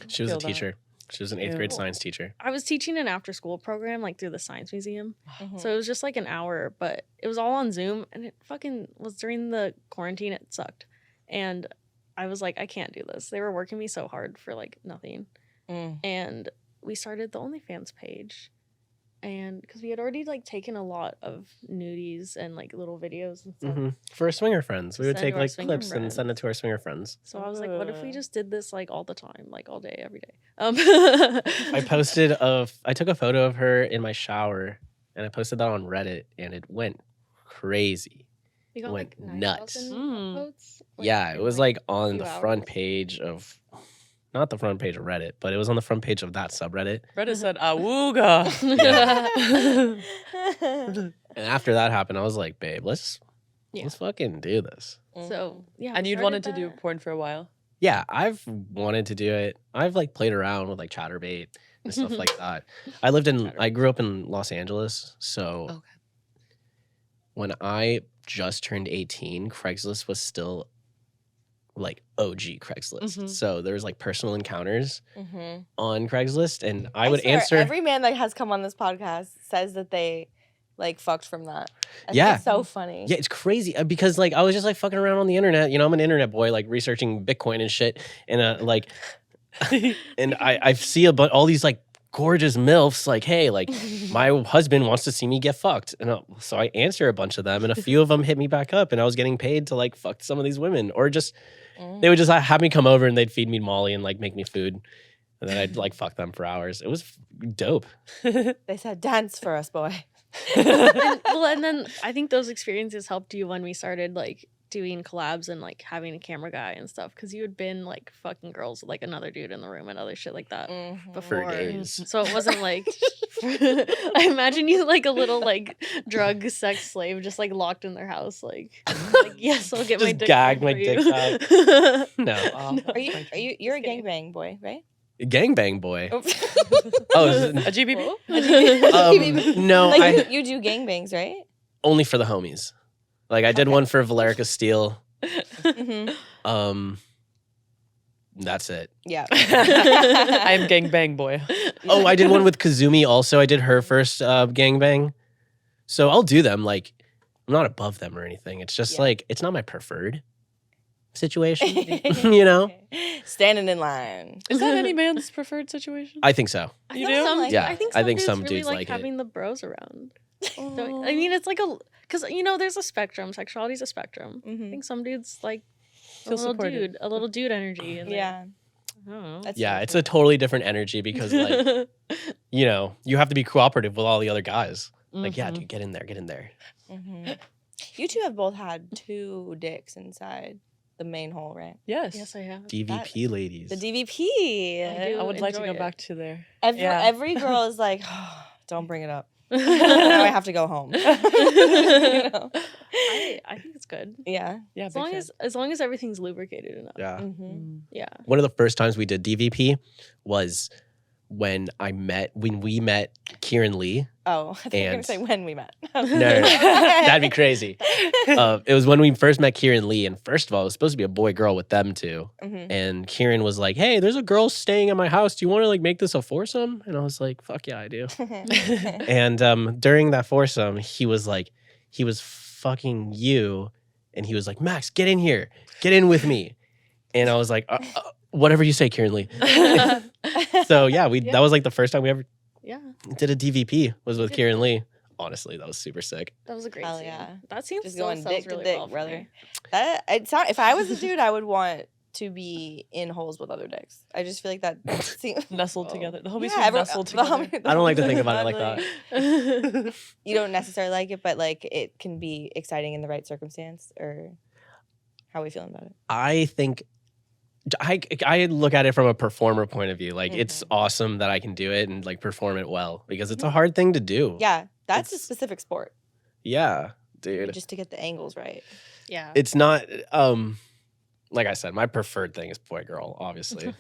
She was a Feel that. teacher. She was an 8th grade Ew. science teacher. I was teaching an after school program like through the science museum. Mhm. So it was just like an hour, but it was all on Zoom, and it fucking was during the quarantine. It sucked. And I was like, I can't do this. They were working me so hard for like nothing. Mm. And we started the OnlyFans page. And because we had already like taken a lot of nudies and like little videos and stuff. Hmm For our swinger friends, we would Send take to our like swinger clips and send it to our swinger friends. So I was like, what if we just did this like all the time, like all day, every day? I posted I took a photo of her in my shower and I posted that on Reddit and it went crazy. We got went like nuts. 9,000 Mm. upvotes, Yeah, in, it was like on few the front hours. page of, not the front page of Reddit, but it was on the front page of that subreddit. Reddit said, "Awooga." And after that happened, I was like, babe, let's Yeah. fucking do this. So yeah, And we you'd wanted to started do that. porn for a while. Yeah, I've wanted to do it. I've like played around with like Chatterbait and stuff like that. I grew up in Los Angeles, so Okay. when I just turned 18, Craigslist was still like OG Craigslist. Mhm. So there was like personal encounters Mhm. on Craigslist, and I would swear, answer. Every man that has come on this podcast says that they like fucked from that. I think Yeah. it's so funny. Yeah, it's crazy because like I was just like fucking around on the internet. You know, I'm an internet boy, like researching Bitcoin and shit. And like, and I see all these like gorgeous MILFs, like, hey, like my husband wants to see me get fucked. And so I answer a bunch of them, and a few of them hit me back up, and I was getting paid to like fuck some of these women, or just they would just have me come over and they'd feed me Molly and like make me food. And then I'd like fuck them for hours. It was dope. They said, dance for us, boy. And then I think those experiences helped you when we started like doing collabs and like having a camera guy and stuff, because you had been like fucking girls with like another dude in the room and other shit like that Mhm. before. For days. So it wasn't like I imagine you like a little like drug sex slave just like locked in their house like yes, I'll get my Just dick gag hard my for dicks you. out. No. Are you're a Just kidding. gangbang boy, right? Gangbang boy. Oh. Oh, is it- A GBB? no, Like you do gangbangs, right? only for the homies. Like I did Okay. one for Valerica Steele. Mm-hmm. That's it. Yeah. I am gangbang boy. Oh, I did one with Kazumi also. I did her first gangbang. So I'll do them. Like I'm not above them or anything. It's just Yeah. like it's not my preferred situation. You know? Standing in line. Is that any man's preferred situation? I think so. You thought do? some like Yeah. I think I some think dudes some really dudes like like it. having the bros around. Oh. I mean, it's like because you know there's a spectrum. Sexuality is a spectrum. I Mhm. think some dudes like Feel supported. a little dude energy. And Yeah. I don't know. That's Yeah, so it's cool. a totally different energy because like, you know, you have to be cooperative with all the other guys. Like, yeah, Mhm. dude, get in there, get in there. Mhm. You two have both had 2 dicks inside the main hole, right? Yes. Yes, I have. DVP ladies. The DVP. I do. I would like to enjoy go it. back to there. Every, Yeah. every girl is like, oh, don't bring it up. Now I have to go home. You know? I think it's good. Yeah. Yeah, As big long fan. as everything's lubricated enough. Yeah. Mm-hmm. Mm. Yeah. One of the first times we did DVP was when we met Kieran Lee. Oh, I thought you were going And- to say when we met. No, that'd be crazy. It was when we first met Kieran Lee, and first of all, it was supposed to be a boy-girl with them two. Mhm. And Kieran was like, "Hey, there's a girl staying at my house. Do you want to like make this a foursome?" And I was like, "Fuck yeah, I do." And during that foursome, he was fucking you, and he was like, "Max, get in here, get in with me." And I was like, "Whatever you say, Kieran Lee." So yeah, that was like the first time we ever Yeah. did a DVP was with Did Kieran Lee. Honestly, that was super sick. That was a great Hell scene. yeah. That scene Just still going sells dick to really dick, well for brother. me. If I was a dude, I would want to be in holes with other dicks. I just feel like that seems Nestled Oh. together. The homies Yeah, were nestled together. I don't like to think about it like that. You don't necessarily like it, but like it can be exciting in the right circumstance. Or how are we feeling about it? I think I look at it from a performer point of view. Like it's awesome that I can do it and like perform it well because it's a hard thing to do. Yeah, that's a It's- specific sport. Yeah, dude. Just to get the angles right. Yeah. It's not like I said, my preferred thing is boy girl, obviously.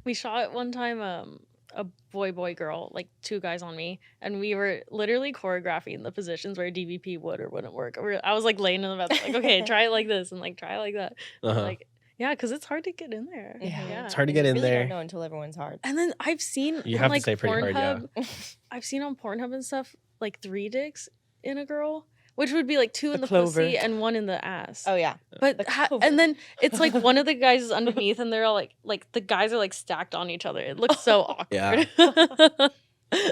We shot one time a boy girl, like 2 guys on me, and we were literally choreographing the positions where DVP would or wouldn't work. I was like laying in the bed like, okay, try it like this and like try it like that. Uh-huh. Like yeah, because it's hard to get in there. Mhm. It's hard to And get you in really there. Don't know until everyone's hard. And then I've seen You on, have to like, say pretty hard, yeah. Pornhub, I've seen on Pornhub and stuff like 3 dicks in a girl, which would be like 2 in The the pussy clover. and 1 in the ass. Oh yeah. But the clover. and then it's like one of the guys is underneath and they're all like the guys are like stacked on each other. It looks so awkward.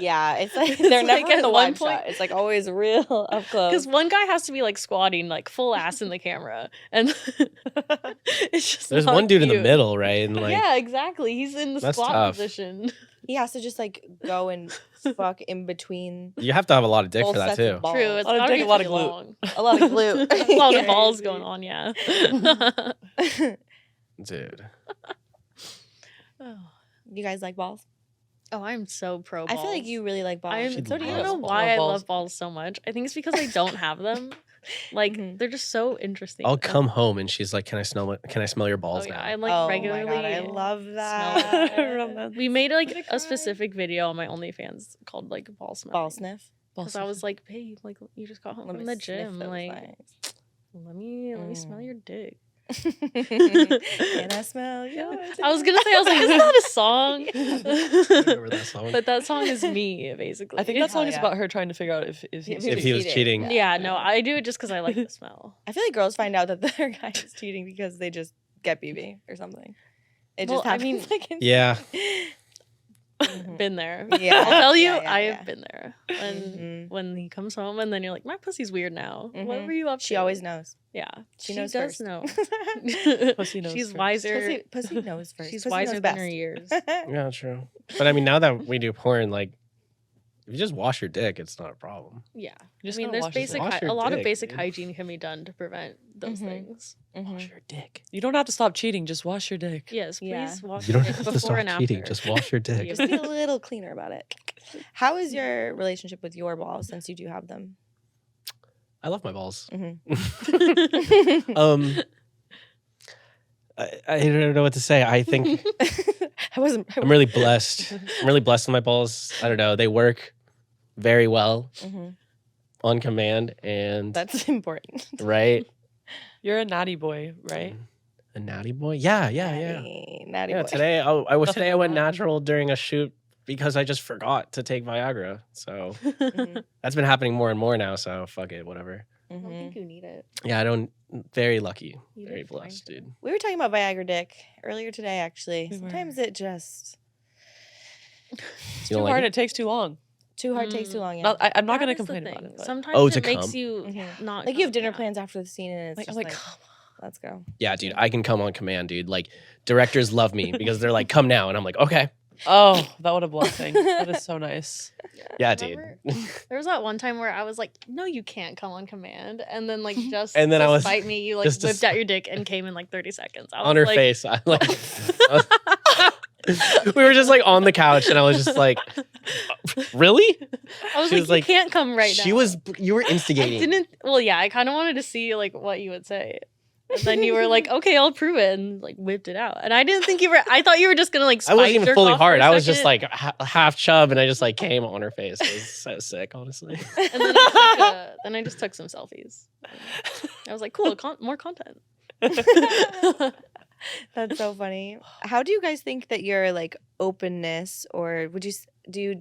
Yeah, it's like It's they're like never in at the one one point- shot. It's like always real up close. Because one guy has to be like squatting, like full ass in the camera, and it's just There's not one dude in the cute. middle, right? And like yeah, exactly. He's in the That's squat tough. position. He has to just like go and fuck in between you have to have a lot of dick both for that sets of too. balls. True, it's Lot of gotta dick, be a lot of pretty glute. long. a lot of glue. A lot of Yeah. balls going on. Yeah. Dude. oh, You guys like balls? I'm so pro. I feel like balls. you really like balls. I'm, She I don't loves know balls. why I Balls. love balls so much. I think it's because I don't have them. Like Mhm. they're just so interesting. I'll And- come home and she's like, "Can I smell your Oh balls yeah, now?" I like oh regularly. my god, I love smell that. We made like gonna a cry. specific video on my OnlyFans called like ball smell. Ball sniff. Because I was like, babe, like you just got home Let from me the sniff gym. those Like things. let me smell Mm. your dick. Can I smell yours? I was gonna say, I was like, isn't that a song? I remember that song. But that song is me, basically. I think that Hell song is yeah. about her trying to figure out if he's If he was cheating. Yeah, no, I do it just because I like the smell. I feel like girls find out that their guy is cheating because they just get BB or something. It Well, just I happens. mean- like Yeah. Been there. Yeah, I'll tell you, yeah, I yeah. have been there. When Mhm. when he comes home and then you're like, my pussy's weird now. What Mhm. were you up to? She always knows. Yeah. She knows does first. know. Pussy knows She's first. wiser. Pussy knows first. She's Pussy wiser knows than best. her years. Yeah, true. But I mean, now that we do porn, like, if you just wash your dick, it's not a problem. Yeah. You just I mean, gotta there's wash your basic, dick. Wash your a lot of dick, basic dude. hygiene can be done to prevent those Mhm. things. Mhm. Wash your dick. You don't have to stop cheating. Just wash your dick. Yes, please Yeah. wash You your don't dick have to before stop and cheating. after. Just wash your dick. Just be a little cleaner about it. How is your relationship with your balls since you do have them? I love my balls. Mhm. I don't know what to say. I think I wasn't. I'm really blessed. I'm really blessed with my balls. I don't know. They work very well Mhm. on command and That's important. right. You're a naughty boy, right? A natty boy. Yeah. Natty Yeah. boy. Today I went Not. natural during a shoot because I just forgot to take Viagra. So Mhm. that's been happening more and more now. So fuck it, whatever. I don't Mhm. think you need it. Yeah, I don't. Very lucky. You Very did fine. blessed, dude. We were talking about Viagra dick earlier today, actually. We were. Sometimes it just You Too don't hard. like it? It takes too long. too hard takes too Mm. long. Yeah. I'm not That gonna is the complain about thing. it. But Sometimes Oh, it to makes come? you Mhm. not Like you have come, dinner yeah. plans after the scene, and it's like, just I'm like, like, come on. let's go. Yeah, dude. I can come on command, dude. Like directors love me because they're like, come now, and I'm like, okay. Oh, that what a blessing. That is so nice. Yeah, dude. Remember? There was that one time where I was like, "No, you can't come on command," and then like just And then to I was- spite me, you like just to whipped out your dick and came in like 30 seconds. I was On her like, face, I like. We were just like on the couch, and I was just like, really? I was She like, was you like- can't come right now. She was. You were I instigating. didn't. Well, yeah, I kind of wanted to see like what you would say. And then you were like, "Okay, I'll prove it," and like whipped it out. And I didn't think you were. I thought you were just gonna like. I wasn't spite even jerk fully off for hard. a I was just second. like half chub, and I just like came on her face. It was so sick, honestly. And then I just took some selfies. I was like, "Cool, more content." That's so funny. How do you guys think that your like openness, or do you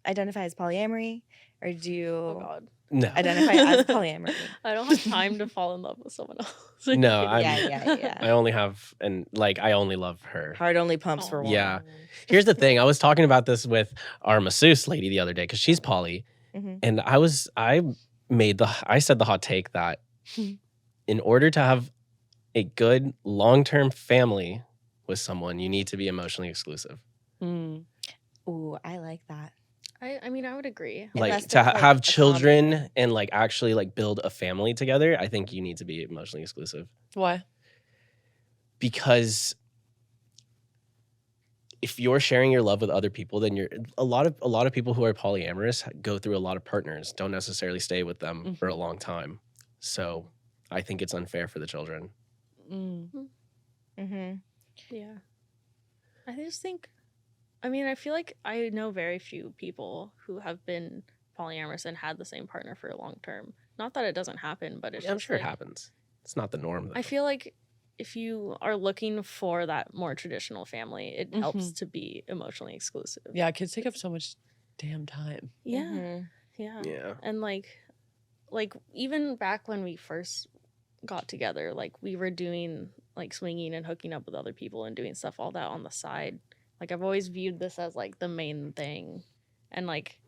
identify as polyamory, or do you Oh God, No, identify as polyamory? I don't have time to fall in love with someone else. No, I'm- Yeah. I only have I only love her. Heart only pumps Oh. for one. Yeah. Here's the thing. I was talking about this with our masseuse lady the other day because she's poly, Mhm. and I said the hot take that in order to have a good long-term family with someone, you need to be emotionally exclusive. Mm. Ooh, I like that. I mean, I would agree. Like Unless to there's, like, have a children common- and like actually like build a family together, I think you need to be emotionally exclusive Why? because if you're sharing your love with other people, then you're a lot of people who are polyamorous go through a lot of partners, don't necessarily stay with them for a long time. So I think it's unfair for the children. Mm. Mm-hmm. Yeah. I just think, I mean, I feel like I know very few people who have been polyamorous and had the same partner for a long term. Not that it doesn't happen, but it's Yeah, I'm just sure like, it happens. It's not the norm. Though. I feel like if you are looking for that more traditional family, it helps to be emotionally exclusive. Yeah, kids take up so much damn time. Yeah. Mhm. Yeah. Yeah. And like even back when we first got together, like we were doing like swinging and hooking up with other people and doing stuff all that on the side. Like I've always viewed this as like the main thing. And like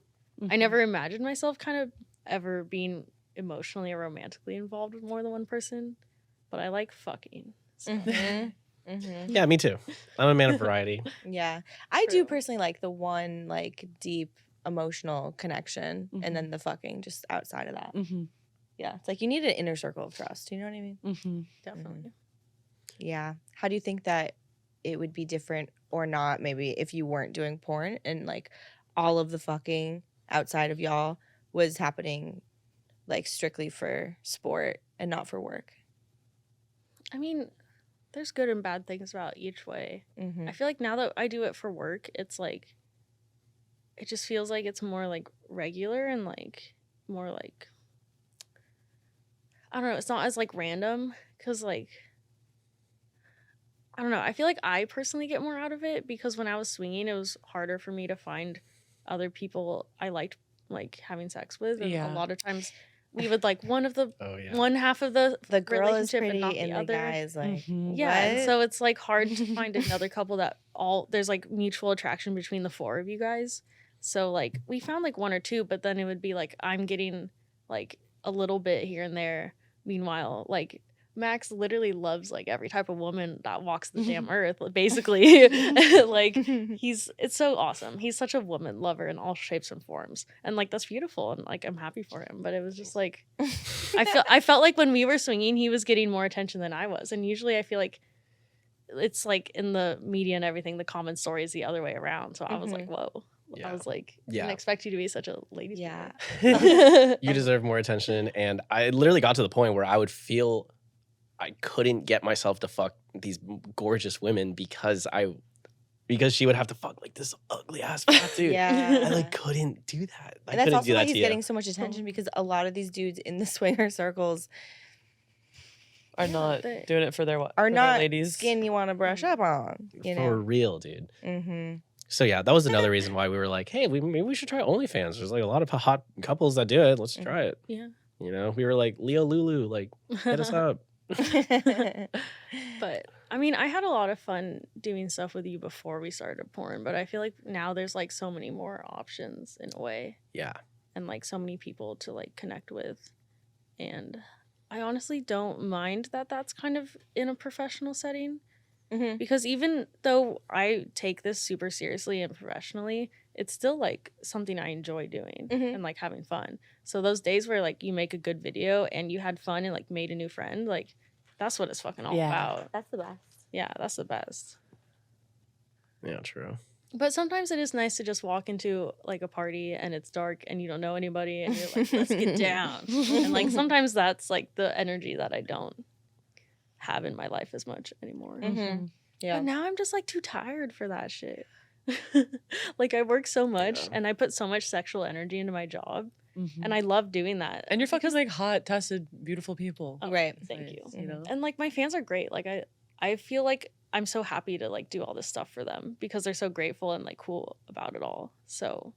I never imagined myself kind of ever being emotionally or romantically involved with more than one person, but I like fucking. So. Mhm. Mhm. Yeah, me too. I'm a man of variety. Yeah, I do True. personally like the one like deep emotional connection, Mhm. and then the fucking just outside of that. Mm-hmm. Yeah, it's like you need an inner circle of trust. You know what I mean? Mm-hmm. Definitely. Yeah. How do you think that it would be different or not? Maybe if you weren't doing porn and like all of the fucking outside of y'all was happening like strictly for sport and not for work. I mean, there's good and bad things about each way. Mm-hmm. I feel like now that I do it for work, it's like it just feels like it's more like regular and like more like I don't know, it's not as like random cuz like I don't know. I feel like I personally get more out of it because when I was swinging, it was harder for me to find other people I liked like having sex with, and a lot of times we would like one half of the girl is relationship pretty and not the and the other. guy is like, Yeah, and what? so it's like hard to find another couple that there's like mutual attraction between the four of you guys. So like we found like one or two, but then it would be like I'm getting like a little bit here and there. Meanwhile, like Max literally loves like every type of woman that walks the damn earth, basically. Like it's so awesome. He's such a woman lover in all shapes and forms, and like that's beautiful, and like I'm happy for him. But it was just like I felt like when we were swinging, he was getting more attention than I was, and usually I feel like it's like in the media and everything, the common story is the other way around. So I was like, whoa. I was like, didn't expect you to be such a ladies' Yeah. You deserve more attention. And I literally got to the point where I would feel I couldn't get myself to fuck these gorgeous women because she would have to fuck like this ugly ass fat dude. Yeah. I like couldn't do that. And that's also why he's getting so much attention, because a lot of these dudes in the swinger circles are not doing it for their ladies. Skin you want to brush up on. You know? For real, dude. Mm-hmm. So yeah, that was another reason why we were like, hey, maybe we should try OnlyFans. There's like a lot of hot couples that do it. Let's try it. Yeah. You know, we were like, Leo Lulu, like, hit us up. But I mean, I had a lot of fun doing stuff with you before we started porn, but I feel like now there's like so many more options in a way. Yeah. And like so many people to like connect with. And I honestly don't mind that that's kind of in a professional setting. Mm-hmm. Because even though I take this super seriously and professionally, it's still like something I enjoy doing and like having fun. So those days where like you make a good video and you had fun and like made a new friend, like that's what it's fucking all about. That's the best. Yeah, that's the best. Yeah, true. But sometimes it is nice to just walk into like a party and it's dark and you don't know anybody and you're like, let's get down. And like sometimes that's like the energy that I don't have in my life as much anymore. Yeah. But now I'm just like too tired for that shit. Like I work so much and I put so much sexual energy into my job and I love doing that. And you're fucking like hot, tested, beautiful people. Oh, right. Thank you. You know? And like my fans are great. Like I feel like I'm so happy to like do all this stuff for them because they're so grateful and like cool about it all. So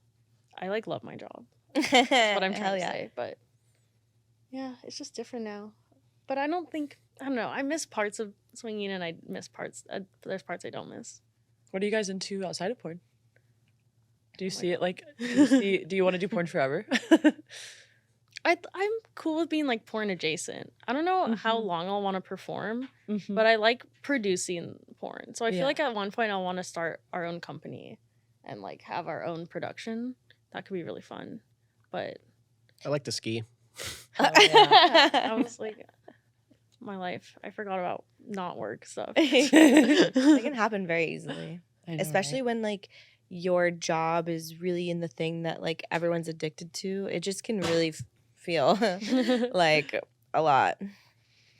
I like love my job. That's what I'm trying to say. But yeah, it's just different now. But I don't know. I miss parts of swinging and I miss parts. There's parts I don't miss. What are you guys into outside of porn? Do you see it like, do you want to do porn forever? I'm cool with being like porn adjacent. I don't know how long I'll want to perform, but I like producing porn. So I feel like at one point I'll want to start our own company and like have our own production. That could be really fun. But I like to ski. I was like, my life. I forgot about not work stuff. It can happen very easily. I know, Especially when like your job is really in the thing that like everyone's addicted to. It just can really feel like a lot.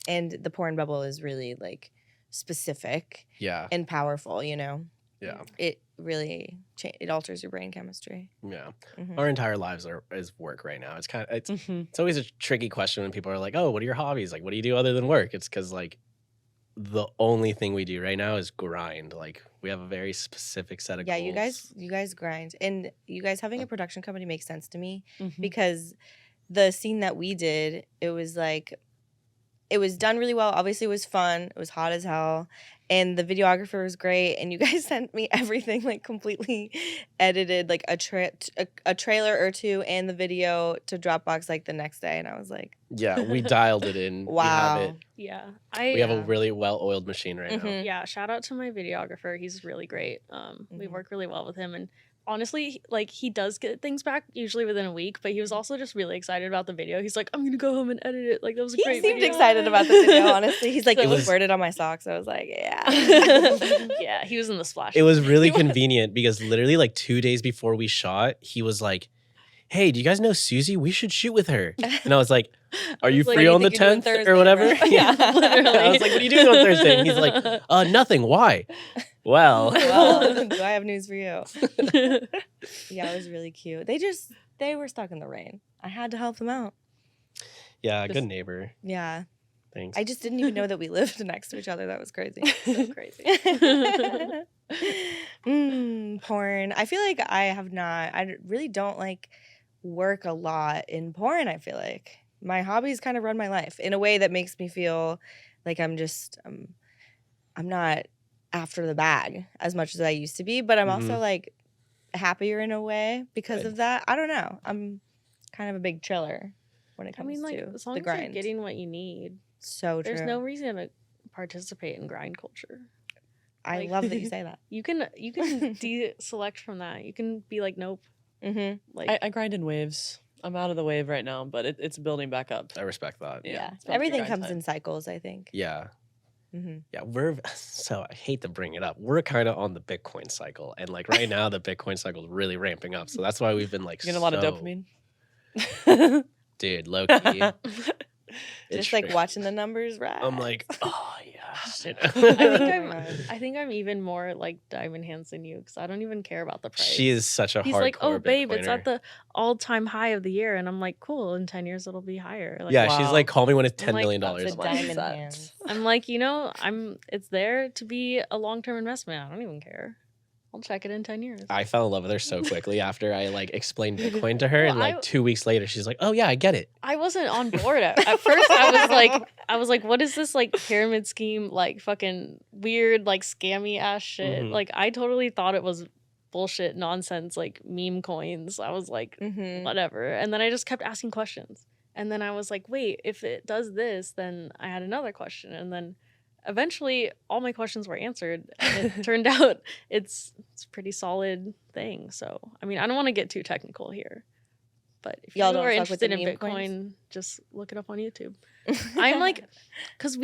And the porn bubble is really like specific and powerful, you know? Yeah. It really it alters your brain chemistry. Yeah. Our entire lives is work right now. It's kind of it's always a tricky question when people are like, "Oh, what are your hobbies? Like, what do you do other than work?" It's because like the only thing we do right now is grind. Like we have a very specific set of goals. You guys grind, and you guys having a production company makes sense to me because the scene that we did, it was like it was done really well. Obviously, it was fun. It was hot as hell. And the videographer was great. And you guys sent me everything like completely edited, like a trailer or two and the video to Dropbox like the next day. And I was like, yeah, we dialed it in. Wow. We have it. Yeah. We have a really well-oiled machine right now. Yeah, shout out to my videographer. He's really great. We work really well with him. And honestly, like he does get things back usually within a week, but he was also just really excited about the video. He's like, I'm gonna go home and edit it. Like that was a great video. He seemed excited about the video, honestly. He's like, it was worded on my socks. I was like, yeah. Yeah, he was in the splash. It was really convenient because literally like 2 days before we shot, he was like, "Hey, do you guys know Susie? We should shoot with her." And I was like, "Are you free on the 10th or whatever?" Right? Yeah, literally. I was like, "What are you doing on Thursday?" And he's like, nothing. Why?" Well, do I have news for you? Yeah, it was really cute. They were stuck in the rain. I had to help them out. yeah, good neighbor. Yeah. Thanks. I just didn't even know that we lived next to each other. That was crazy. So crazy. Porn. I feel like I really don't like work a lot in porn. I feel like my hobbies kind of run my life in a way that makes me feel like I'm not after the bag as much as I used to be, but I'm also like happier in a way because of that. I don't know. I'm kind of a big chiller when it comes to as long the as you're grind. getting what you need, So true. there's no reason to participate in grind culture. I love that you say that. You can deselect from that. You can be like, nope. Mm-hmm. Like I grind in waves. I'm out of the wave right now, but it's building back up. I respect that. Yeah. it's about Everything grind comes time. in cycles, I think. Yeah. Mm-hmm. Yeah, so I hate to bring it up. We're kind of on the Bitcoin cycle, and like right now, the Bitcoin cycle is really ramping up. So that's why we've been like, You get a lot of so- dopamine. dude, low key. It's Just like true. watching the numbers rise. I'm like, oh yes. You I think I'm even more like diamond hands than you because I don't even care about the price. She is such a He's hardcore like, oh babe, it's Bitcoiner. at the all-time high of the year, and I'm like, cool. In 10 years, it'll be higher. Like, Yeah, she's Wow. like, call me when it's I'm $10 like, million. the I'm like, diamond Mindset. hands. I'm like, it's there to be a long-term investment. I don't even care. I'll check it in 10 years. I fell in love with her so quickly after I like explained Bitcoin to her, and Well, like 2 weeks later, she's like, oh yeah, I get it. I wasn't on board at first. I was like, what is this like pyramid scheme, like fucking weird, like scammy ass shit? Mhm. Like I totally thought it was bullshit nonsense, like meme coins. I was like, Mm-hmm. whatever. And then I just kept asking questions. And then I was like, wait, if it does this, then I had another question. And then eventually all my questions were answered. And it turned out it's a pretty solid thing. So, I mean, I don't want to get too technical here. But if Y'all you don't are fuck with the interested in meme Bitcoin, coins? just look it up on YouTube. I'm like, because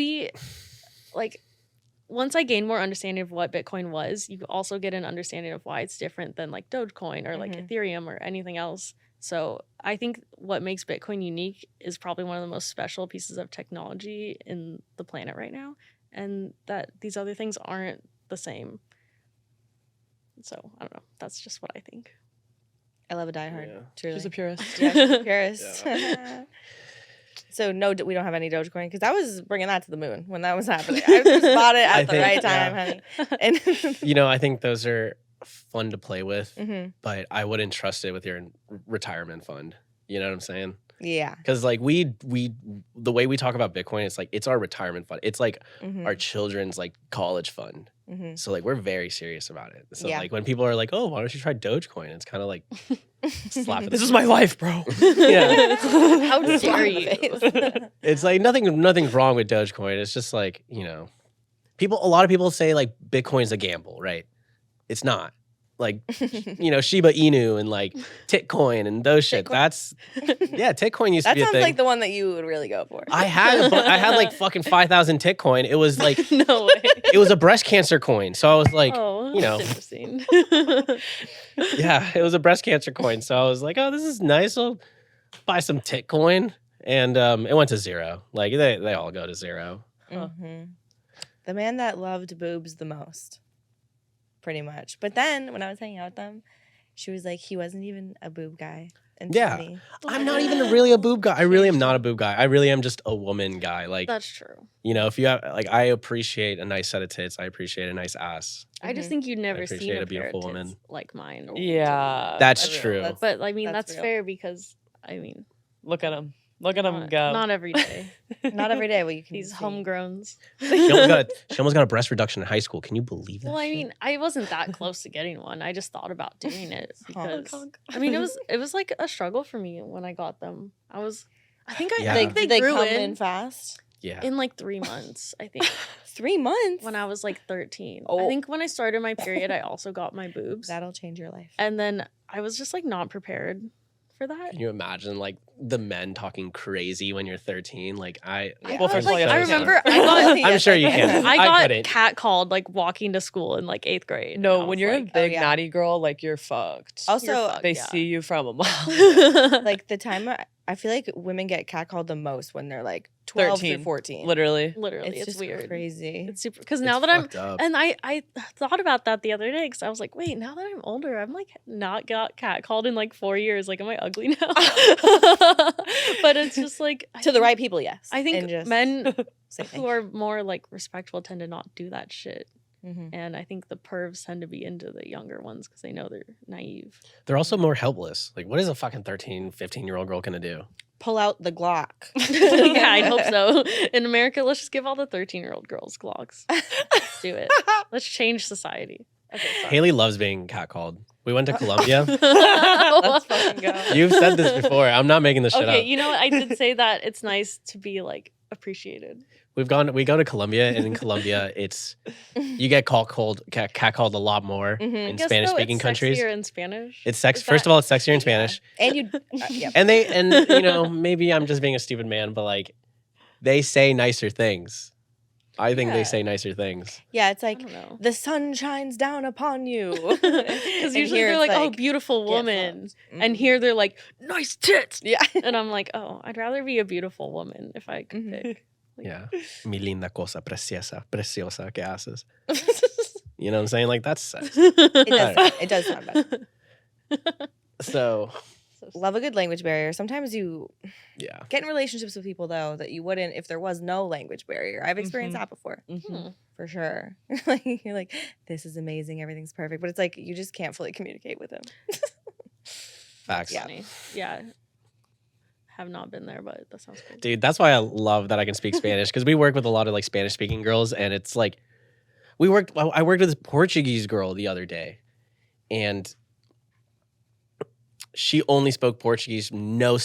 once I gained more understanding of what Bitcoin was, you also get an understanding of why it's different than like Dogecoin or like Mhm. Ethereum or anything else. So I think what makes Bitcoin unique is probably one of the most special pieces of technology in the planet right now, and that these other things aren't the same. So I don't know. That's just what I think. I love a diehard. Yeah. Truly. She's a purist. Yeah, she's a purist. So no, we don't have any Dogecoin because I was bringing that to the moon when that was happening. I just bought it I at the think- right time, honey. And You know, I think those are fun to play with, Mhm. but I wouldn't trust it with your retirement fund. You know what I'm saying? Yeah. Because like we the way we talk about Bitcoin, it's like it's our retirement fund. It's like Mhm. our children's like college fund. Mhm. So like we're very serious about it. So Yeah. like when people are like, "Oh, why don't you try Dogecoin?" It's kind of like slap in the This is my face. life, bro. Yeah. How Slap dare in the you? face. It's like nothing's wrong with Dogecoin. It's just like, you know, a lot of people say like Bitcoin's a gamble, right? It's not. Like, you know, Shiba Inu and like Titcoin and those shit. Titcoin? That's Titcoin used to That be a sounds thing. like the one that you would really go for. I had like fucking 5,000 Titcoin. It was like No way. it was a breast cancer coin. So I was like, oh, you know. that's interesting. yeah, it was a breast cancer coin. So I was like, oh, this is nice. I'll buy some Titcoin. And it went to zero. Like they all go to zero. Mhm. The man that loved boobs the most, pretty much. But then when I was hanging out with them, she was like, he wasn't even a boob guy. And Yeah. I'm not even really a boob guy. I really am not a boob guy. I really am just a woman guy. Like, That's true. you know, if you have like, I appreciate a nice set of tits. I appreciate a nice ass. I just Mhm. think you've never seen appreciate a a pair of beautiful tits woman. like mine. Yeah. That's real. true. That's- But I mean, That's that's real. fair because I mean, Look at him. Look at him not, go. not every day. not every day. Well, you can These see. homegrowns. She almost got a breast reduction in high school. Can you believe that? Well, I shit? mean, I wasn't that close to getting one. I just thought about doing it Honk, because honk. I mean, it was like a struggle for me when I got them. I think Yeah. I think Did they they grew come in, in fast? yeah. in like 3 months. I think 3 months. when I was like 13. I Oh. think when I started my period, I also got my boobs, That'll change your life. and then I was just like not prepared for that. Can you imagine like the men talking crazy when you're 13? Like Yeah. Well, first of all, Like, you I have to remember count. I got I'm sure you can. I I got couldn't. catcalled like walking to school in like 8th grade. No, and I when was you're a like, big yeah. naughty girl, like you're fucked. Also, You're fucked. they yeah. see you from a mile. like the time I feel like women get catcalled the most when they're like 12 through 13. 14. Literally. literally, It's it's just weird. crazy. It's super because now that I'm up. and I thought about that the other day because I was like, wait, now that I'm older, I'm like not got catcalled in like 4 years. Like, am I ugly now? But it's just like To the right people, yes. I think And just, men say thank who are more like respectful tend to not do that shit. Mhm. And I think the pervs tend to be into the younger ones because they know they're naive. They're also more helpless. Like, what is a fucking 13, 15-year-old girl gonna do? Pull out the Glock. Yeah, I'd hope so. In America, let's just give all the 13-year-old girls Glocks. Let's do it. Let's change society. Okay, sorry. Haley loves being catcalled. We went to Colombia. Let's fucking go. You've said this before. I'm not making this shit Okay, up. you know what? I did say that it's nice to be like appreciated. We go to Colombia, and in Colombia, it's you get catcalled a lot more Mhm. in I guess, Spanish though, speaking it's countries. sexier in Spanish. It's sex. Is First that- of all, it's sexier in Yeah. Spanish, And you, yeah. and maybe I'm just being a stupid man, but like they say nicer things. I think they Yeah. say nicer things. Yeah, it's I like don't know. the sun shines down upon you. Because usually they're like, oh, beautiful get woman. fucked. And here they're like, nice tits. Yeah. And I'm like, oh, I'd rather be a beautiful woman if I could Mhm. pick. Like- Yeah, mi linda cosa preciosa, que haces. You know what I'm saying? Like that's sex. It does sound better. So Love a good language barrier. Sometimes you yeah, get in relationships with people though that you wouldn't if there was no language barrier. I've experienced Mhm. that before. Hmm. For sure. Like you're like, this is amazing, everything's perfect. But it's like you just can't fully communicate with him. facts. Yeah. Funny. Yeah. Have not been there, but that sounds cool. Dude, that's why I love that I can speak Spanish because we work with a lot of like Spanish speaking girls, and it's like I worked with this Portuguese girl the other day, and she only spoke Portuguese, no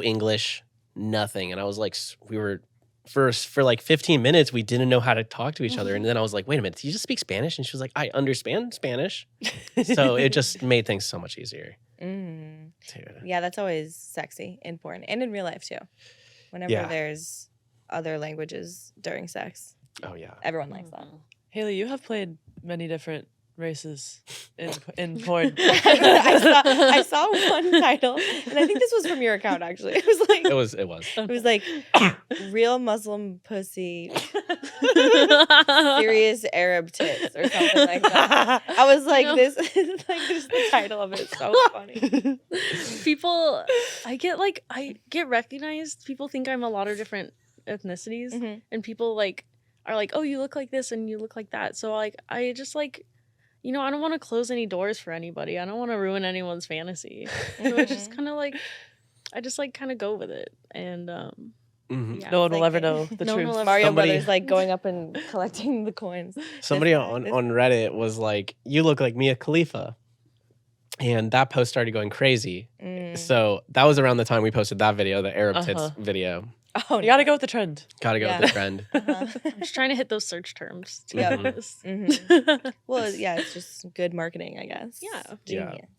English, nothing. And I was like, we were for like 15 minutes, we didn't know how to talk to each other. And then I was like, wait a minute, do you just speak Spanish? And she was like, I understand Spanish. So it just made things so much easier. Mm. Dude. Yeah, that's always sexy and important. And in real life too. Whenever Yeah. there's other languages during sex. Oh yeah. Everyone likes that. Haley, you have played many different races in porn. I saw one title, and I think this was from your account actually. It was like It was. like real Muslim pussy, serious Arab tits, or something like that. I was like, No. this is like just the title of it is so funny. People, I get recognized. People think I'm a lot of different ethnicities, Mhm. and people like are like, oh, you look like this and you look like that. So like, I just like, I don't want to close any doors for anybody. I don't want to ruin anyone's fantasy. So I just kind of like, I just like kind of go with it, and Mhm. yeah. No one will Like ever it- know the No one will truth. ever- Mario Somebody- Brothers like going up and collecting the coins. Somebody This- on this- Reddit was like, you look like Mia Khalifa. And that post started going crazy. Mm. So that was around the time we posted that video, the Arab tits Uh-huh. video. Oh, You gotta go with the trend. Gotta go Yeah. with the trend. Uh-huh. I'm just trying to hit those search terms. To Yeah. do this. Mhm. Well, yeah, it's just good marketing, I guess. Yeah. Yeah. Genius.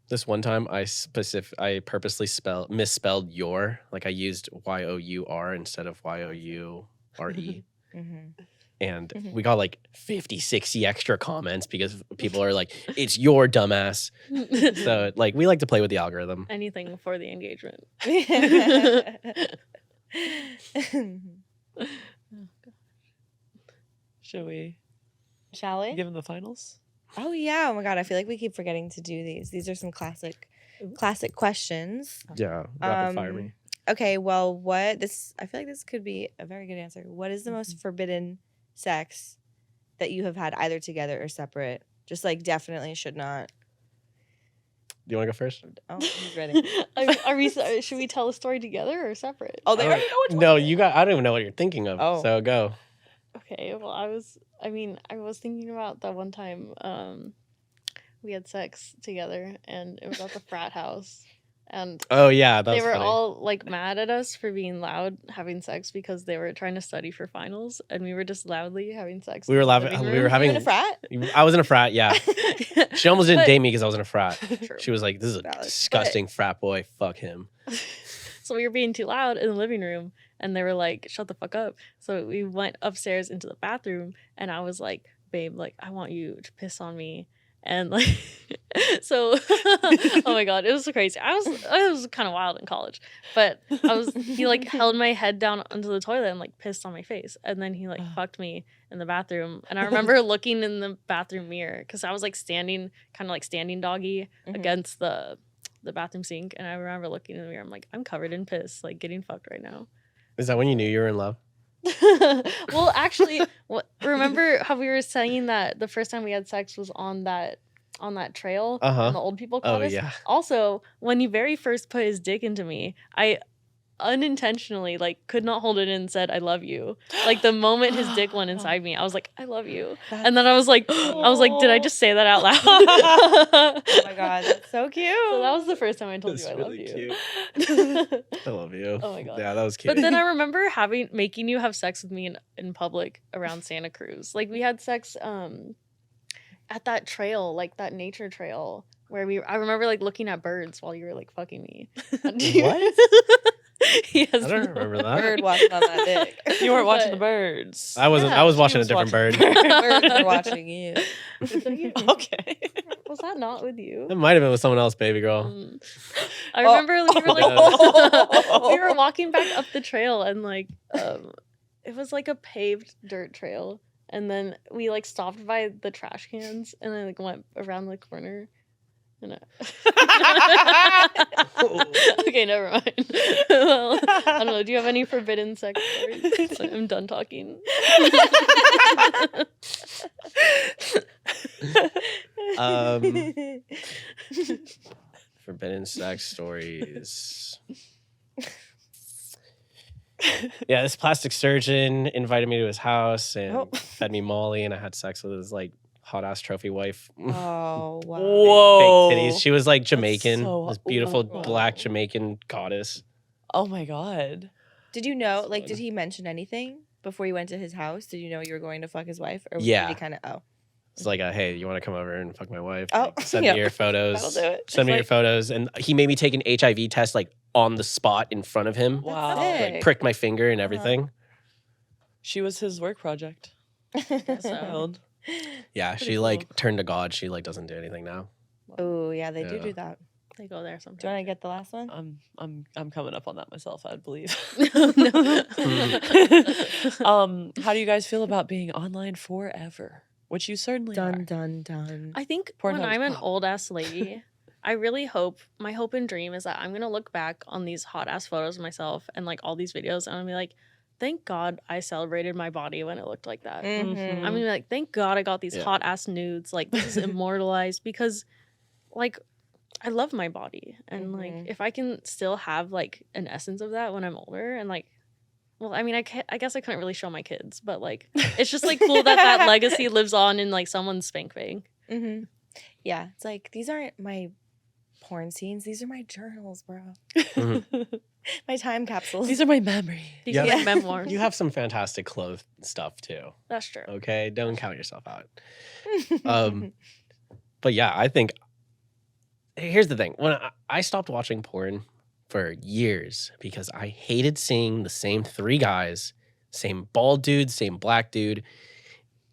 This one time, I purposely misspelled your, like I used YOUR instead of YOURE. Mhm. And Mhm. we got like 50, 60 extra comments because people are like, it's your dumbass. So like we like to play with the algorithm. Anything for the engagement. Should we Shall we? give them the finals? Oh yeah! Oh my god! I feel like we keep forgetting to do these. These are some classic questions. Yeah, rapid fire Um, me. Okay, well, what this? I feel like this could be a very good answer. What is the most forbidden sex that you have had either together or separate? Just like definitely should not. Do you want to go first? Oh, he's ready. Should we tell a story together or separate? Oh, they Oh, already know which one. No, you got. I don't even know what you're thinking of. Oh. So go. Okay, well, I was thinking about that one time we had sex together, and it was at the frat house, and Oh yeah, that they was were funny. all like mad at us for being loud having sex because they were trying to study for finals, and we were just loudly having sex. We were in the laughing- living we room. were having- You in a frat? I was in a frat. Yeah, she almost didn't But- date me because I was in a frat. True. She was like, "This is a Valid. disgusting frat boy. Fuck him." So we were being too loud in the living room, and they were like, shut the fuck up. So we went upstairs into the bathroom, and I was like, babe, like, I want you to piss on me. And like, so, oh my God, it was so crazy. I was kind of wild in college, but he like held my head down onto the toilet and like pissed on my face. And then he like fucked me in the bathroom. And I remember looking in the bathroom mirror because I was like standing doggy Mhm. against the bathroom sink. And I remember looking in the mirror. I'm like, I'm covered in piss, like getting fucked right now. Is that when you knew you were in love? Well, actually, remember how we were saying that the first time we had sex was on that trail and the old people caught us? yeah. Also, when he very first put his dick into me, I unintentionally like could not hold it in and said I love you. Like the moment his dick went inside me, I was like I love you. And then I was like did I just say that out loud? Oh my god, that's so cute. So that was the first time I told That's you I really love you. cute. I love you. Oh my god. Yeah, that was cute. But then I remember making you have sex with me in public around Santa Cruz. Like we had sex at that trail, like that nature trail where I remember like looking at birds while you were like fucking me. What? Yes, I don't remember that. Bird watching on that dick. You weren't watching the But- birds. I wasn't. Yeah, I was she watching a was different watching bird. Birds are watching you. Okay. Was that not with you? It might have been with someone else, baby girl. I remember we were like Oh. we were walking back up the trail and like it was like a paved dirt trail and then we like stopped by the trash cans and I like went around the corner and okay, never mind. Well, I don't know. Do you have any forbidden sex stories? So I'm done talking. Forbidden sex stories. Yeah, this plastic surgeon invited me to his house and fed me Molly, and I had sex with his like hot ass trophy wife. Oh wow. Whoa. Fake titties. She was like Jamaican, so- this beautiful Ooh. black Jamaican goddess. Oh my god. Did you know? That's Like, fun. did he mention anything before you went to his house? Did you know you were going to fuck his wife, or Yeah. did he kind of? Oh, It's like, hey, you want to come over and fuck my wife? Oh, Like, send yeah. me your photos. that'll do it. Send me your Like- photos. And he made me take an HIV test like on the spot in front of him. Wow. sick. Like pricked my finger and everything. She was his work project. Wild. Yeah, Pretty she cool. like turned to God. She like doesn't do anything now. Oh yeah, they Yeah. do that. They go there Do you sometimes. want to get the last one? I'm coming up on that myself, I'd believe. No. How do you guys feel about being online forever? Which you certainly are. Dun dun. I think Pornhub's when I'm an cool. old ass lady, I really hope my hope and dream is that I'm gonna look back on these hot ass photos of myself and like all these videos and I'm gonna be like, thank God I celebrated my body when it looked like that. Mhm. I'm gonna be like, thank God I got these Yeah. hot ass nudes. Like this is immortalized because like I love my body. And like Mhm. if I can still have like an essence of that when I'm older and like well, I mean, I guess I couldn't really show my kids, but like, it's just like cool that that legacy lives on in like someone's spank bank. Mm-hmm. Yeah, it's like these aren't my porn scenes. These are my journals, bro. My time capsules. These are my memories. These Yeah. are like memoirs. You have some fantastic clothes stuff too. That's true. Okay, don't count yourself out. But yeah, I think here's the thing. When I stopped watching porn for years because I hated seeing the same three guys, same bald dude, same black dude,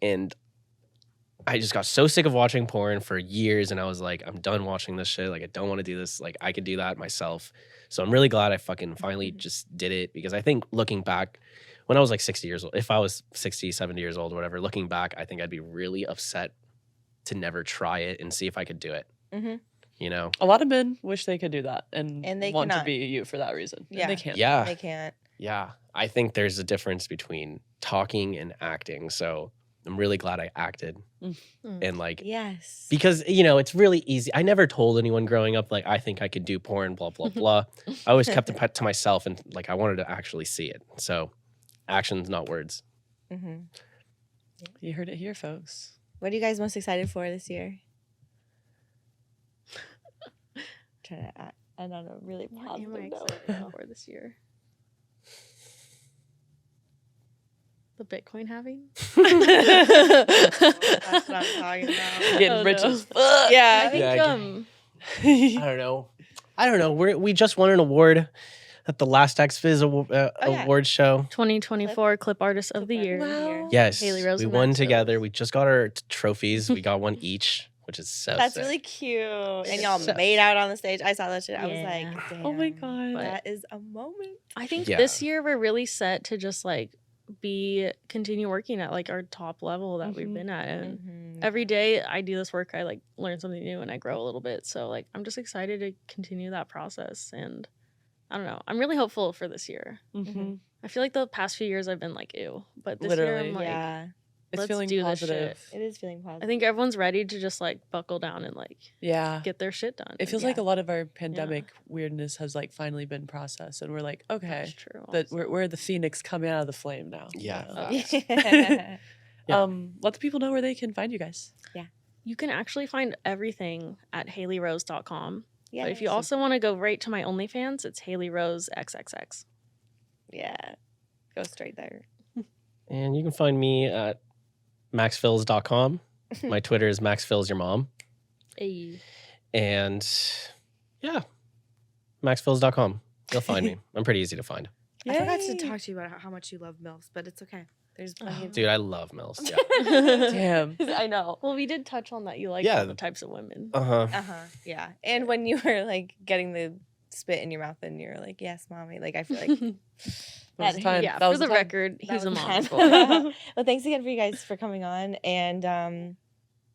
and I just got so sick of watching porn for years, and I was like, I'm done watching this shit. Like, I don't want to do this. Like, I could do that myself. So I'm really glad I fucking finally just did it because I think looking back, when I was like 60 years old, if I was 60, 70 years old, whatever, looking back, I think I'd be really upset to never try it and see if I could do it. Mhm. You know? A lot of men wish they could do that and they want to cannot. be you for that reason. And Yeah. they can't. Yeah. They can't. Yeah. I think there's a difference between talking and acting. So I'm really glad I acted. And like, Yes. because, you know, it's really easy. I never told anyone growing up, like, I think I could do porn, blah, blah, blah. I always kept it to myself and like, I wanted to actually see it. So actions, not words. Mm-hmm. You heard it here, folks. What are you guys most excited for this year? Trying to end on a really What am positive I note. excited for this year? The Bitcoin halving? That's what I'm talking about. Getting Oh, rich no. as fuck. Yeah. I think I don't know. I don't know. We just won an award at the last X-Fizz yeah. award show. 2024 Clip Artist of the Year. Wow. Yes, Hailey Rose we Max won Fills. together. We just got our trophies. We got one each, which is so That's sick. really cute. And y'all So- made out on the stage. I saw that shit. I was Yeah. like, damn. Oh my God. That is a moment. I think Yeah. this year we're really set to just like continue working at like our top level that we've Mhm. been at. And Mhm. every day I do this work, I like learn something new and I grow a little bit. So like I'm just excited to continue that process. And I don't know. I'm really hopeful for this year. Mhm. I feel like the past few years I've been like, ew. But this year Literally. I'm like, yeah, It's let's feeling do this positive. shit. it is feeling positive. I think everyone's ready to just like buckle down and like Yeah. get their shit done. It feels Yeah. like a lot of our pandemic weirdness has like finally been processed, and we're like, okay, That's true. that also. we're the phoenix coming out of the flame now. Yeah. Yeah. Yeah. Let the people know where they can find you guys. You can actually find everything at HAILEYRose.com. Yeah, But if you also want to go right to my OnlyFans, it's Hailey Rose XXX. yeah, go straight there. And you can find me at maxfills.com. My Twitter is maxfillsyourmom. Hey. And yeah, maxfills.com. You'll find me. I'm pretty easy to find. I forgot to Yay. talk to you about how much you love MILFs, but it's okay. There's plenty of Dude, I love Mills. Yeah. Damn. I know. Well, we did touch on that. You like Yeah. all the types of women. Uh-huh. Yeah. And when you were like getting the spit in your mouth and you're like, yes, mommy. Like I feel like That was the time. Yeah, That for was the time. record, that he's a was the mom's time. boy. Well, thanks again for you guys for coming on, and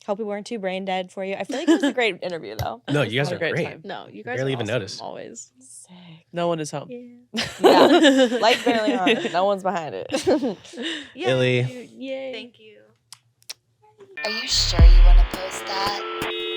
hope we weren't too brain dead for you. I feel like it was a great interview though. No, you guys Had are a great great. time. No, you guys Barely are even awesome, noticed. always. Sick. No one is home. Yeah. Yeah. Light barely on. No one's behind it. Illy. Yay. Thank you. Are you sure you want to post that?